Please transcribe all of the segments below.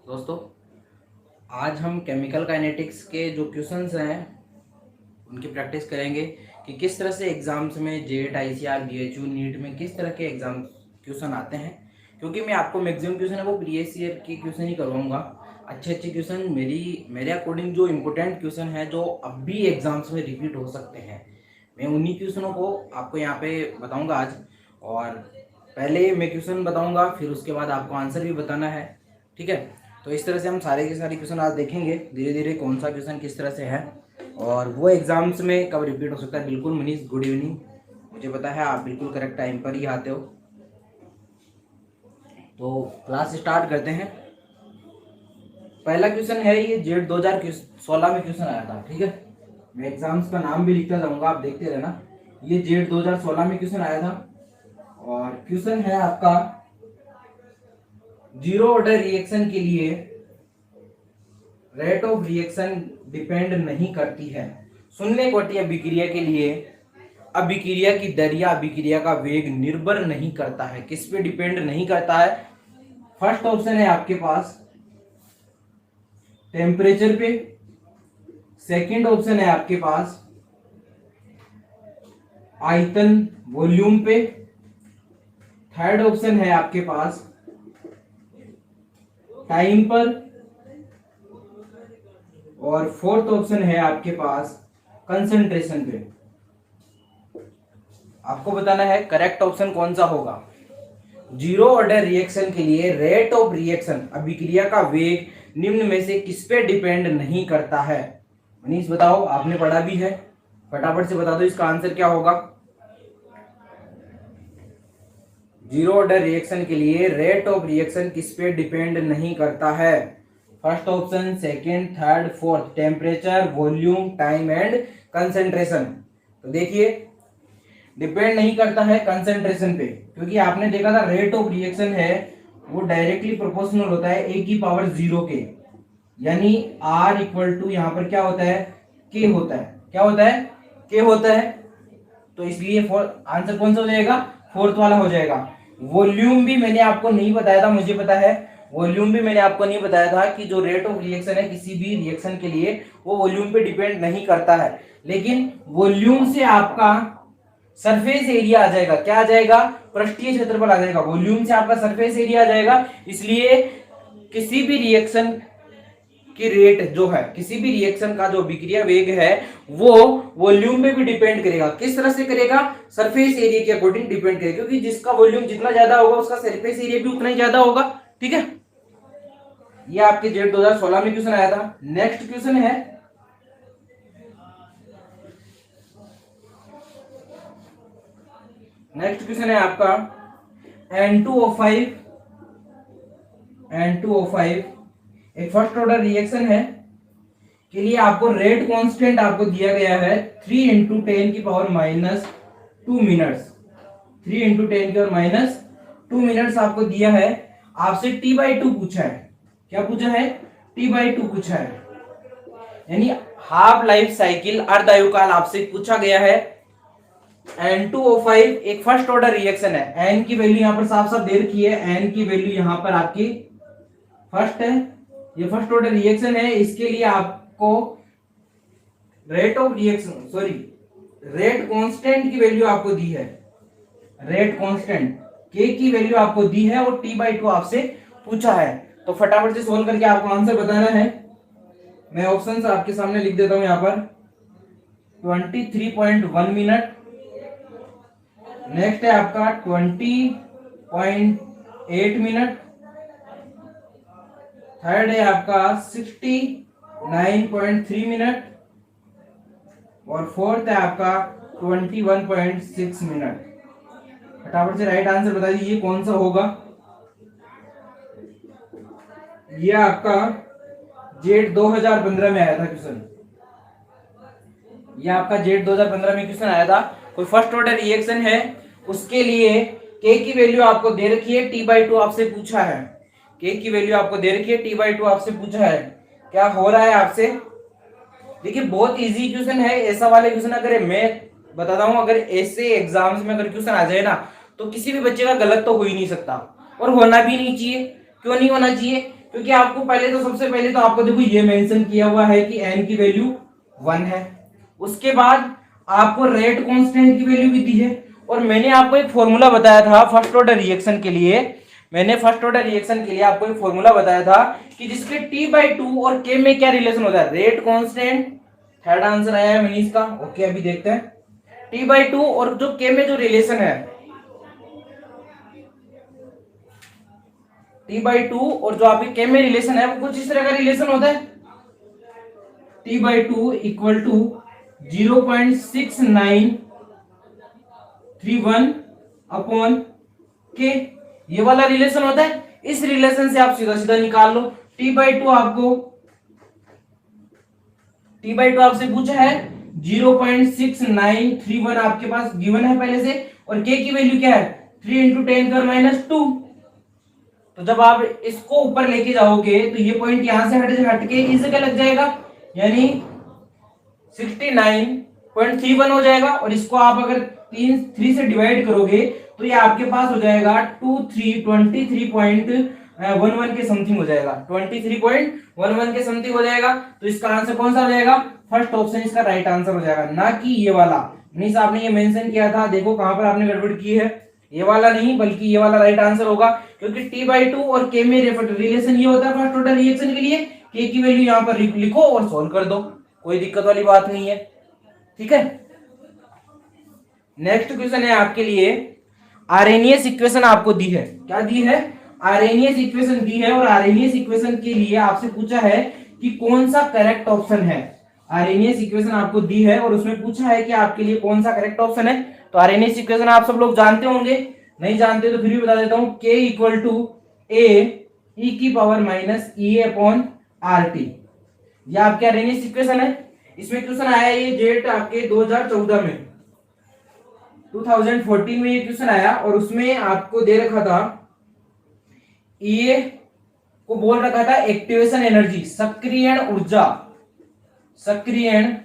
दोस्तों, आज हम केमिकल काइनेटिक्स के जो क्वेश्चंस हैं उनकी प्रैक्टिस करेंगे कि किस तरह से एग्जाम्स में जेट आईसीआर बीएचयू नीट में किस तरह के एग्जाम क्वेश्चन आते हैं। क्योंकि मैं आपको मैक्सिमम क्वेश्चन है वो प्रीवियस ईयर के क्वेश्चन ही करवाऊंगा। अच्छे क्वेश्चन मेरे अकॉर्डिंग जो इम्पोर्टेंट क्वेश्चन है जो अब भी एग्जाम्स में रिपीट हो सकते हैं, मैं उन्हीं क्वेश्चनों को आपको यहाँ पे बताऊंगा आज। और पहले मैं क्वेश्चन बताऊंगा, फिर उसके बाद आपको आंसर भी बताना है। ठीक है, तो इस तरह से हम सारे के सारे क्वेश्चन आज देखेंगे धीरे धीरे कौन सा क्वेश्चन किस तरह से है और वो एग्जाम्स में कब रिपीट हो सकता है। बिल्कुल मनीष, गुड इवनिंग। मुझे पता है आप बिल्कुल करेक्ट टाइम पर ही आते हो। तो क्लास स्टार्ट करते हैं। पहला क्वेश्चन है ये जेट 2016 में क्वेश्चन आया था। ठीक है, मैं एग्जाम्स का नाम भी लिखता जाऊंगा, आप देखते रहना। ये जेट 2016 में क्वेश्चन आया था और क्वेश्चन है आपका जीरो ऑर्डर रिएक्शन के लिए रेट ऑफ रिएक्शन डिपेंड नहीं करती है। शून्य कोटि अभिक्रिया के लिए अभिक्रिया की दर या अभिक्रिया का वेग निर्भर नहीं करता है। किस पे डिपेंड नहीं करता है? फर्स्ट ऑप्शन है आपके पास टेम्परेचर पे, सेकंड ऑप्शन है आपके पास आयतन वॉल्यूम पे, थर्ड ऑप्शन है आपके पास टाइम पर और फोर्थ ऑप्शन है आपके पास कंसंट्रेशन पे। आपको बताना है करेक्ट ऑप्शन कौन सा होगा। जीरो ऑर्डर रिएक्शन के लिए रेट ऑफ रिएक्शन अभिक्रिया का वेग निम्न में से किस पे डिपेंड नहीं करता है? मनीष बताओ, आपने पढ़ा भी है, फटाफट से बता दो इसका आंसर क्या होगा। जीरो ऑर्डर रिएक्शन के लिए रेट ऑफ रिएक्शन किस पे डिपेंड नहीं करता है? First option, second, third, fourth, temperature, volume, time and concentration. तो देखिए, डिपेंड नहीं करता है कंसंट्रेशन पे, क्योंकि आपने देखा था रेट ऑफ रिएक्शन है वो डायरेक्टली प्रोपोर्शनल होता है ए की पावर 0 के, यानी R इक्वल टू यहाँ पर क्या होता है, K होता है। क्या होता है? K होता है। तो इसलिए आंसर कौन सा हो जाएगा? फोर्थ वाला हो जाएगा। वॉल्यूम भी मैंने आपको नहीं बताया था, मुझे पता है। वॉल्यूम भी मैंने आपको नहीं बताया था कि जो रेट ऑफ रिएक्शन है किसी भी रिएक्शन के लिए वो वॉल्यूम पे डिपेंड नहीं करता है, लेकिन वॉल्यूम से आपका सरफेस एरिया आ जाएगा। क्या आ जाएगा? पृष्ठीय क्षेत्रफल आ जाएगा। वॉल्यूम से आपका सरफेस एरिया आ जाएगा। इसलिए किसी भी रिएक्शन की रेट जो है, किसी भी रिएक्शन का जो अभिक्रिया वेग है वो वॉल्यूम पे भी डिपेंड करेगा। किस तरह से करेगा? सरफेस एरिया के अकॉर्डिंग डिपेंड करेगा, क्योंकि जिसका वॉल्यूम जितना ज्यादा होगा उसका सरफेस एरिया भी उतना ही ज्यादा होगा। ठीक है, ये आपके जेट 2016 में क्वेश्चन आया था। नेक्स्ट क्वेश्चन है आपका N2O5 एक फर्स्ट ऑर्डर रिएक्शन है के लिए आपको रेट कांस्टेंट आपको दिया गया है 3 इंटू 10 की पावर -2 मिनट्स। 3 इंटू 10 की पावर -2 मिनट्स आपको दिया है। आपसे T/2 पूछा है। क्या पूछा है? T/2 पूछा है, यानी हाफ लाइफ साइकिल अर्धायुकाल आपसे पूछा गया है। N2O5 एक फर्स्ट ऑर्डर रिएक्शन है। N की वैल्यू यहां पर साफ साफ दे रखी है। N की वैल्यू यहां पर आपकी फर्स्ट है, ये फर्स्ट ऑर्डर रिएक्शन है। इसके लिए आपको rate of reaction rate constant की वैल्यू आपको दी है। रेट कांस्टेंट K की वैल्यू आपको दी है और T/2 आपसे पूछा है। तो फटाफट से सोल्व करके आपको आंसर बताना है। मैं ऑप्शंस आपके सामने लिख देता हूं यहां पर। 23.1 मिनट, नेक्स्ट है आपका 20.8 मिनट, थर्ड है आपका 69.3 मिनट और फोर्थ है आपका 21.6 मिनट। फटाफट से राइट आंसर बता दीजिए कौन सा होगा। ये आपका जेट 2015 में आया था क्वेश्चन। ये आपका जेट 2015 में क्वेश्चन आया था। कोई फर्स्ट ऑर्डर रिएक्शन है, उसके लिए K की वैल्यू आपको दे रखी है, T/2 आपसे पूछा है। K की वैल्यू आपको दे रखी है, T/2 आपसे पूछा है। क्या हो रहा है आपसे? देखिए, बहुत इजी क्वेश्चन है। ऐसा वाले क्वेश्चन अगर मैं बताता हूं, अगर ऐसे एग्जाम्स में अगर क्वेश्चन आ जाए ना, तो किसी भी बच्चे का गलत तो हो ही नहीं सकता और होना भी नहीं चाहिए। क्यों नहीं होना चाहिए? क्योंकि आपको पहले तो सबसे पहले तो आपको देखो ये मेंशन किया हुआ है कि n की वैल्यू 1 है। उसके बाद आपको रेट कांस्टेंट की वैल्यू भी दी है, और मैंने आपको एक फॉर्मूला बताया था फर्स्ट ऑर्डर रिएक्शन के लिए। मैंने फर्स्ट ऑर्डर रिएक्शन के लिए आपको एक फॉर्मूला बताया था कि जिसके t/2 और k में क्या रिलेशन होता है, रेट कांस्टेंट। थर्ड आंसर आया है मनीष का। ओके, अभी देखते हैं t/2 और जो k में जो रिलेशन है, t/2 और जो आपके k में रिलेशन है वो कुछ इस तरह का रिलेशन होता है, t/2 इक्वल टू 0.6931 अपॉन के, ये वाला रिलेशन होता है। इस रिलेशन से आप सीधा सीधा निकाल लो। t/2 आपसे पूछा है 0.6931 आपके पास गिवन है पहले से, और k की वैल्यू क्या है 3 इंटू 10⁻²। तो जब आप इसको ऊपर लेके जाओगे तो ये पॉइंट यहां से हट के इस जगह लग जाएगा, यानी 69.31 हो जाएगा। और इसको आप अगर 3 से डिवाइड करोगे तो ये आपके पास हो जाएगा 23.11 के समथिंग हो जाएगा, 23.11 के समथिंग हो जाएगा। तो इसका आंसर कौन सा हो जाएगा, फर्स्ट ऑप्शन इसका राइट आंसर हो जाएगा, ना कि ये वाला। मींस आपने ये मेंशन किया था, देखो कहां पर आपने गड़बड़ की है, ये वाला नहीं बल्कि ये वाला राइट आंसर होगा। क्योंकि t/2 और k में रिलेशन ये होता है फर्स्ट ऑर्डर रिएक्शन के लिए, k की वैल्यू यहां पर लिखो और सॉल्व कर दो, कोई दिक्कत वाली बात नहीं है। ठीक है, नेक्स्ट क्वेश्चन है आपके लिए, आरएनएस इक्वेशन आपको दी है। क्या दी है, आरएनएस इक्वेशन दी है, और आरएनएस इक्वेशन के लिए आपसे पूछा है कि कौन सा करेक्ट ऑप्शन है। आरएनएस इक्वेशन आपको दी है और उसमें पूछा है कि आपके लिए कौन सा करेक्ट ऑप्शन है। तो आरएनएस इक्वेशन आप सब लोग जानते होंगे, नहीं जानते तो फिर भी बता देता हूं, k equal to a e की power minus e upon R T, यह आपके आरएनएस इक्वेशन है। इसमें क्वेश्चन आया ये जेट आपके 2014 में, 2014 में ये क्वेश्चन आया, और उसमें आपको दे रखा था ये को बोल रखा था एक्टिवेशन एनर्जी, सक्रियण ऊर्जा, सक्रियण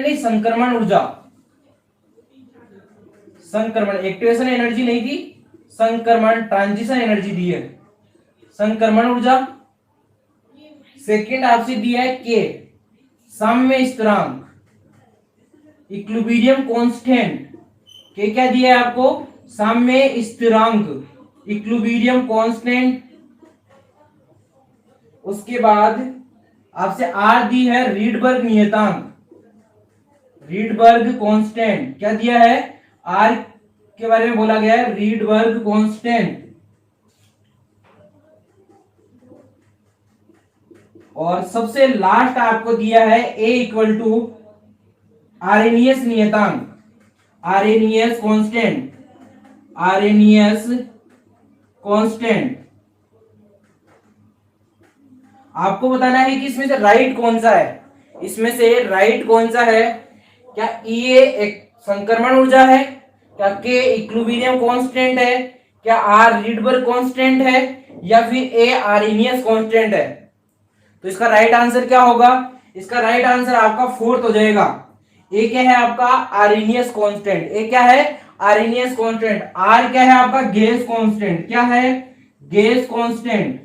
नहीं संक्रमण ऊर्जा, संक्रमण, एक्टिवेशन एनर्जी नहीं थी, संक्रमण ट्रांजिशन एनर्जी दी है, संक्रमण ऊर्जा। सेकंड आपसे दिया है के, साम्य स्थिरांक, इक्विलिब्रियम कांस्टेंट, के क्या दिया है आपको, साम्य स्थिरांक, इक्विलिब्रियम कांस्टेंट। उसके बाद आपसे आर दी है रीडबर्ग नियतांक, रीडबर्ग कांस्टेंट, क्या दिया है, आर के बारे में बोला गया है रीडबर्ग कांस्टेंट। और सबसे लास्ट आपको दिया है ए इक्वल टू आरएनएस नियतांक, आरएनएस कांस्टेंट, आरएनएस कांस्टेंट। आपको बताना है कि इसमें से राइट कौन सा है, इसमें से राइट कौन सा है, क्या ये एक संक्रमण ऊर्जा है, क्या के इक्विलिब्रियम कांस्टेंट है, क्या आर रीडबर्ग कांस्टेंट है, या फिर ए आरएनएस कांस्टेंट है। तो इसका राइट आंसर क्या होगा, इसका राइट आंसर आपका फोर्थ हो जाएगा। ए क्या है आपका, आरएनएस कांस्टेंट, ए क्या है, आरएनएस कांस्टेंट। आर क्या है आपका, गैस कांस्टेंट, क्या है, गैस कांस्टेंट।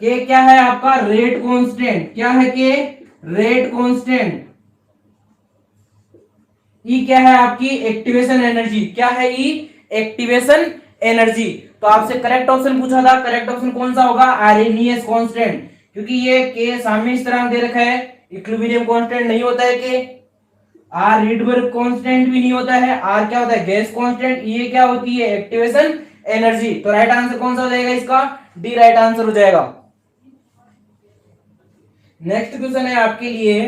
के क्या है आपका, रेट कांस्टेंट, क्या है के, रेट कांस्टेंट। ई क्या है आपकी, एक्टिवेशन एनर्जी, क्या है ई, एक्टिवेशन एनर्जी। तो आपसे करेक्ट ऑप्शन पूछा था, करेक्ट ऑप्शन कौन सा होगा, आरएनएस कांस्टेंट, क्योंकि ये के साम्य स्थिरांक दे रखा है, इक्विलिब्रियम कांस्टेंट नहीं होता है के, आर रीडबर्ग कांस्टेंट भी नहीं होता है, आर क्या होता है, गैस कांस्टेंट, ये क्या होती है, एक्टिवेशन एनर्जी। तो राइट आंसर कौन सा हो जाएगा इसका, डी राइट आंसर हो जाएगा। नेक्स्ट क्वेश्चन है आपके लिए,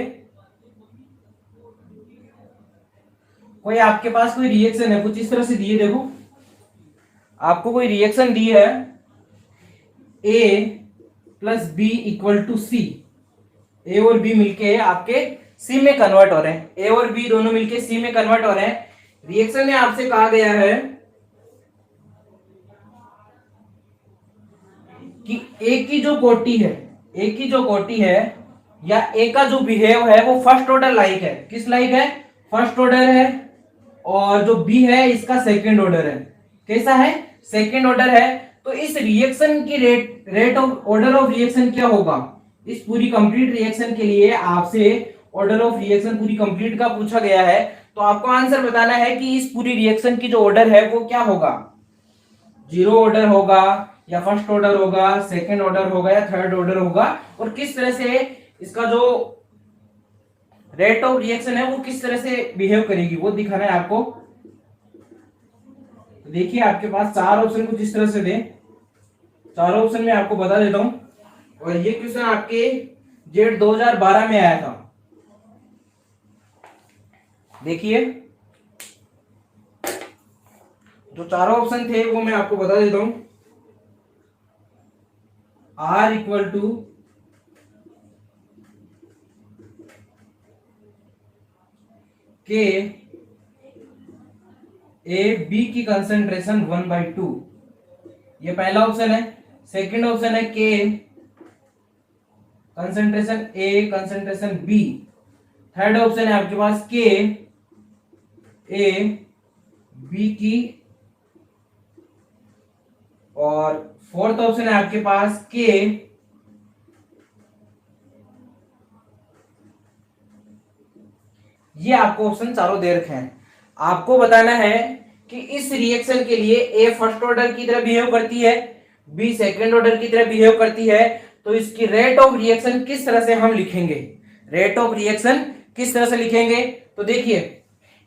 कोई आपके पास कोई रिएक्शन है, कुछ इस तरह से दिए, देखो आपको कोई रिएक्शन दी है, A plus B equal to C, A और बी मिलके आपके सी में कन्वर्ट हो रहे हैं, ए और बी दोनों मिलके सी में कन्वर्ट हो रहे हैं। रिएक्शन में आपसे कहा गया है कि ए की जो कोटि है, ए की जो कोटि है या ए का जो बिहेव है वो फर्स्ट ऑर्डर लाइक है, किस लाइक है, फर्स्ट ऑर्डर है, और जो बी है इसका सेकंड ऑर्डर है, कैसा है, सेकंड ऑर्डर है। तो इस रिएक्शन की rate of order of reaction क्या होगा, इस पूरी कंप्लीट रिएक्शन के लिए आपसे ऑर्डर ऑफ रिएक्शन पूरी कंप्लीट का पूछा गया है। तो आपको आंसर बताना है कि इस पूरी रिएक्शन की जो ऑर्डर है वो क्या होगा, जीरो ऑर्डर होगा या फर्स्ट ऑर्डर होगा, सेकंड ऑर्डर होगा या थर्ड ऑर्डर होगा, और किस तरह से इसका जो रेट ऑफ रिएक्शन है वो किस तरह से बिहेव करेगी वो दिखाना है आपको। देखिए आपके पास चार ऑप्शन कुछ इस तरह से दे, चारों ऑप्शन में आपको बता देता हूं। और ये क्वेश्चन आपके जेड 2012 में आया था। देखिए जो चारों ऑप्शन थे वो मैं आपको बता देता हूं। आर इक्वल टू के ए बी की कंसेंट्रेशन 1/2, ये पहला ऑप्शन है। सेकंड ऑप्शन है के कंसेंट्रेशन ए कंसेंट्रेशन बी। थर्ड ऑप्शन है आपके पास के ए बी की, और फोर्थ ऑप्शन है आपके पास के ये आपको ऑप्शन चारों दे रखे हैं। आपको बताना है कि इस रिएक्शन के लिए ए फर्स्ट ऑर्डर की तरह बिहेव करती है, बी सेकंड ऑर्डर की तरह बिहेव करती है, तो इसकी रेट ऑफ रिएक्शन किस तरह से हम लिखेंगे, रेट ऑफ रिएक्शन किस तरह से लिखेंगे। तो देखिए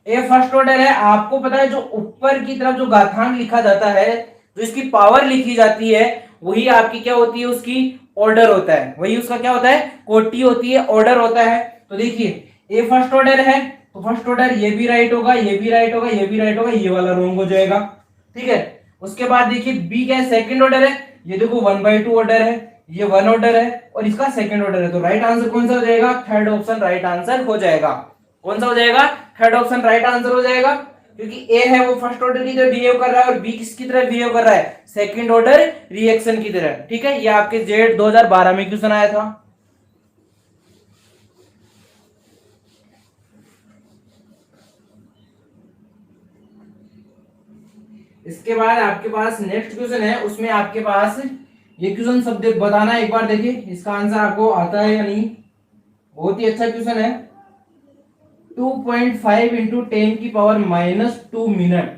ए फर्स्ट ऑर्डर है, आपको पता है जो ऊपर की तरफ जो घातांक लिखा जाता है, जो इसकी पावर लिखी जाती है, वही आपकी क्या होती है, उसकी ऑर्डर होता है, वही उसका क्या होता है, कोटि होती है, ऑर्डर होता है। तो देखिए ए फर्स्ट ऑर्डर है तो फर्स्ट ऑर्डर ये भी राइट होगा, ये भी राइट होगा, ये भी राइट होगा, ये वाला रॉन्ग हो जाएगा, ठीक है। उसके बाद देखिए बी क्या है, सेकंड ऑर्डर है, ये देखो 1/2 ऑर्डर है, ये 1 ऑर्डर है और इसका सेकंड ऑर्डर है। तो राइट आंसर कौन सा हो जाएगा, थर्ड ऑप्शन राइट आंसर हो जाएगा। कौन सा हो जाएगा, थर्ड ऑप्शन राइट आंसर हो जाएगा, क्योंकि ए है वो फर्स्ट ऑर्डर की तरह बिहेव कर रहा है और बी किसकी तरह बिहेव कर रहा है, सेकंड ऑर्डर रिएक्शन की तरह, ठीक है। ये आपके जेड 2012 में क्वेश्चन आया था। इसके बाद आपके पास नेक्स्ट क्वेश्चन है, उसमें आपके पास ये क्वेश्चन सब बताना है, एक बार देखिए इसका आंसर आपको आता है या नहीं। बहुत ही अच्छा क्वेश्चन है। 2.5 इंटू 10⁻⁻2 मिनट,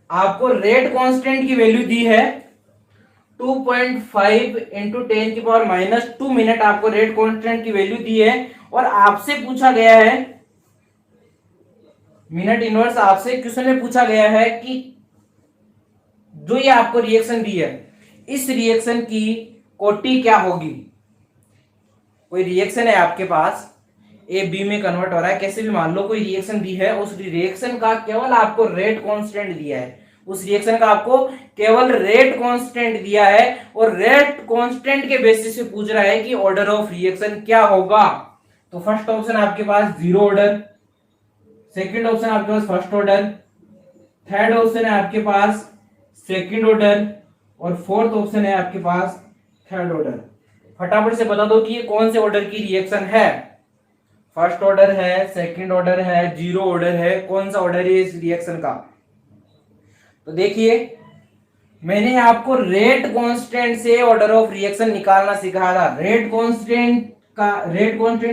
आपको रेट कांस्टेंट की वैल्यू दी है 2.5 इंटू 10⁻⁻2 मिनट, आपको रेट कांस्टेंट की वैल्यू दी है और आपसे पूछा गया है मिनट इनवर्स, आपसे क्वेश्चन में पूछा गया है कि जो ये आपको रिएक्शन दी है, इस रिएक्शन की कोटि क्या होगी। कोई रिएक्शन है आपके पास, ए बी में कन्वर्ट हो रहा है, कैसे भी मान लो कोई रिएक्शन दी है, उस रिएक्शन का केवल आपको रेट कांस्टेंट दिया है, उस रिएक्शन का आपको केवल रेट कांस्टेंट दिया है और रेट कांस्टेंट के बेसिस पे पूछ रहा है कि ऑर्डर ऑफ रिएक्शन क्या होगा। तो फर्स्ट ऑप्शन आपके पास जीरो ऑर्डर, सेकंड ऑप्शन आपके पास फर्स्ट ऑर्डर, थर्ड ऑप्शन है आपके पास सेकंड ऑर्डर और फोर्थ ऑप्शन है आपके पास थर्ड ऑर्डर। फटाफट से बता दो कि ये कौन से ऑर्डर की रिएक्शन है, फर्स्ट ऑर्डर है, सेकंड ऑर्डर है, जीरो ऑर्डर है, कौन सा ऑर्डर है इस रिएक्शन का। तो देखिए मैंने आपको रेट कांस्टेंट से ऑर्डर ऑफ रिएक्शन निकालना सिखाया था। रेट कांस्टेंट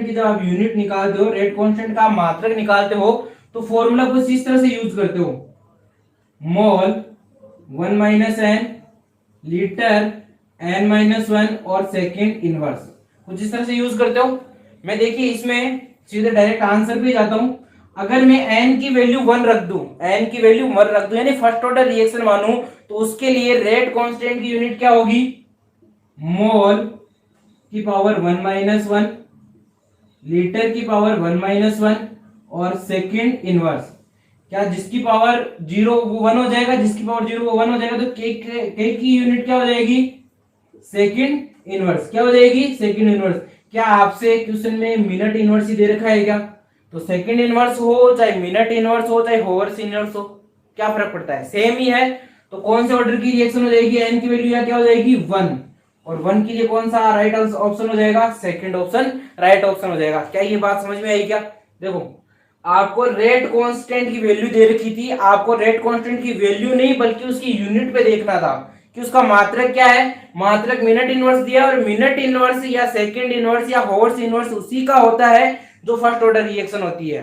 की जब आप यूनिट निकालते हो, रेट कांस्टेंट का मात्रक निकालते हो, तो फॉर्मूला को इस तरह से यूज करते हो, मोल 1 - n लीटर n-1 और सेकेंड इनवर्स, कुछ इस तरह से यूज करते हो। मैं देखिए इसमें सीधे डायरेक्ट आंसर पे जाता हूं। अगर मैं n की वैल्यू 1 रख दूं, n की वैल्यू 1 रख दूं यानी फर्स्ट ऑर्डर रिएक्शन मानूं, तो उसके लिए रेट कांस्टेंट की यूनिट क्या होगी, मोल की पावर 1 - 1 लीटर की पावर 1 - 1 और सेकेंड इनवर्स, क्या जिसकी पावर 0 वो 1 हो जाएगा, जिसकी पावर 0 वो 1 हो जाएगा, तो के की यूनिट क्या हो जाएगी, सेकेंड इनवर्स, क्या हो जाएगी, सेकेंड इनवर्स। क्या आपसे क्वेश्चन में मिनट इनवर्स ही दे रखा है क्या, तो सेकेंड इनवर्स हो चाहे मिनट इनवर्स हो चाहे होवर्स इनवर्स हो, क्या फर्क पड़ता है, सेम ही है। तो कौन से ऑर्डर की रिएक्शन हो जाएगी, एन की वैल्यू क्या हो जाएगी 1, और 1 के लिए कौन सा राइट ऑप्शन हो जाएगा, सेकंड ऑप्शन राइट ऑप्शन हो जाएगा। क्या ये बात समझ में आई क्या। देखो आपको रेट कांस्टेंट की वैल्यू दे रखी थी, आपको रेट कांस्टेंट की वैल्यू नहीं बल्कि उसकी यूनिट पे देखना था कि उसका मात्रक क्या है। मात्रक मिनट इनवर्स दिया, और मिनट इनवर्स या सेकंड इनवर्स या हॉर्स इनवर्स उसी का होता है जो फर्स्ट ऑर्डर रिएक्शन होती है,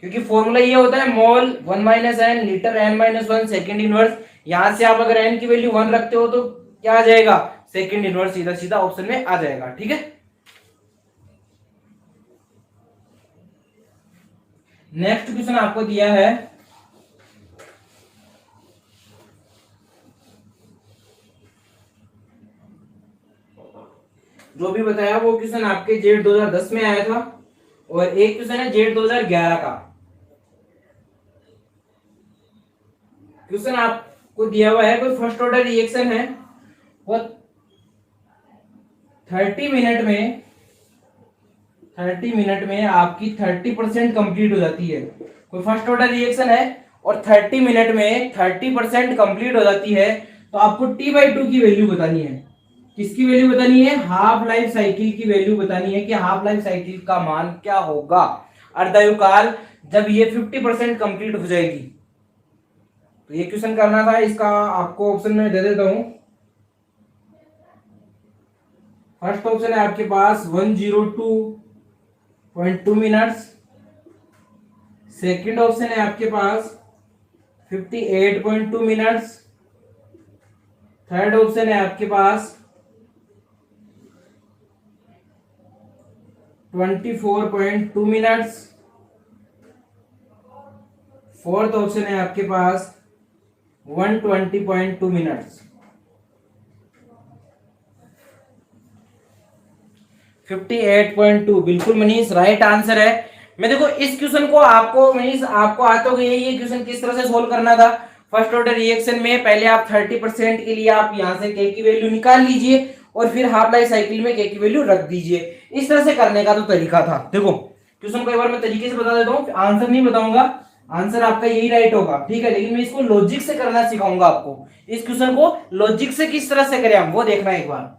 क्योंकि फॉर्मूला ये होता है mole 1 minus n litre n minus one second inverse. यहां से आप अगर n की वैल्यू 1 रखते हो तो क्या आ जाएगा, सेकेंड इनवर्स सीधा सीधा ऑप्शन में आ जाएगा। ठीक है, नेक्स्ट क्वेश्चन आपको दिया है, जो भी बताया वो क्वेश्चन आपके जेट 2010 में आया था, और एक क्वेश्चन है जेट 2011 का। क्वेश्चन आपको दिया हुआ है, कोई फर्स्ट ऑर्डर रिएक्शन है, वो 30 मिनट में 30 मिनट में आपकी 30% कंप्लीट हो जाती है। कोई फर्स्ट ऑर्डर रिएक्शन है और 30 मिनट में 30% कंप्लीट हो जाती है, तो आपको T/2 की वैल्यू बतानी है। किसकी वैल्यू बतानी है, हाफ लाइफ साइकिल की वैल्यू बतानी है कि हाफ लाइफ साइकिल का मान क्या होगा अर्धायुकाल जब ये 50% कंप्लीट हो जाएगी। तो ये क्वेश्चन करना था, इसका आपको ऑप्शन में दे देता हूं। फर्स्ट ऑप्शन है आपके पास 102.2 मिनट्स, सेकंड ऑप्शन है आपके पास 58.2 मिनट्स, थर्ड ऑप्शन है आपके पास 24.2 मिनट्स, फोर्थ ऑप्शन है आपके पास 120.2 मिनट्स। 58.2 बिल्कुल मनीष राइट आंसर है। मैं देखो इस क्वेश्चन को आपको मनीष आपको आता होगा ये क्वेश्चन किस तरह से सोल्व करना था। फर्स्ट ऑर्डर रिएक्शन में पहले आप 30% के लिए आप यहां से के की वैल्यू निकाल लीजिए और फिर हाफ लाइफ साइकिल में के की वैल्यू रख दीजिए। इस तरह से करने का तो तरीका था। देखो क्वेश्चन को एक बार मैं तरीके से बता देता हूँ, आंसर नहीं बताऊंगा, आंसर आपका यही राइट होगा, ठीक है, लेकिन मैं इसको लॉजिक से करना सिखाऊंगा आपको। इस क्वेश्चन को लॉजिक से किस तरह से करें हम वो देखना एक बार।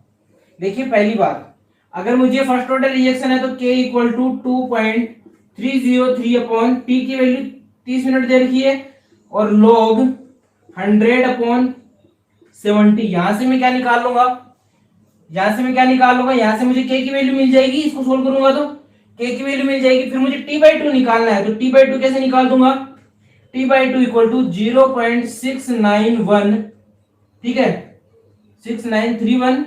देखिए पहली बात, अगर मुझे फर्स्ट ऑर्डर रिएक्शन है तो k equal to 2.303 upon T की वैल्यू 30 मिनट दे रखी है और log 100 अपॉन 70। यहां से मैं क्या निकाल लूंगा, यहां से मुझे k की वैल्यू मिल जाएगी, इसको सोल्व करूंगा तो k की वैल्यू मिल जाएगी। फिर मुझे t/2 निकालना है, तो t/2 कैसे निकाल दूंगा, t/2 इक्वल टू 0.691, ठीक है, 6931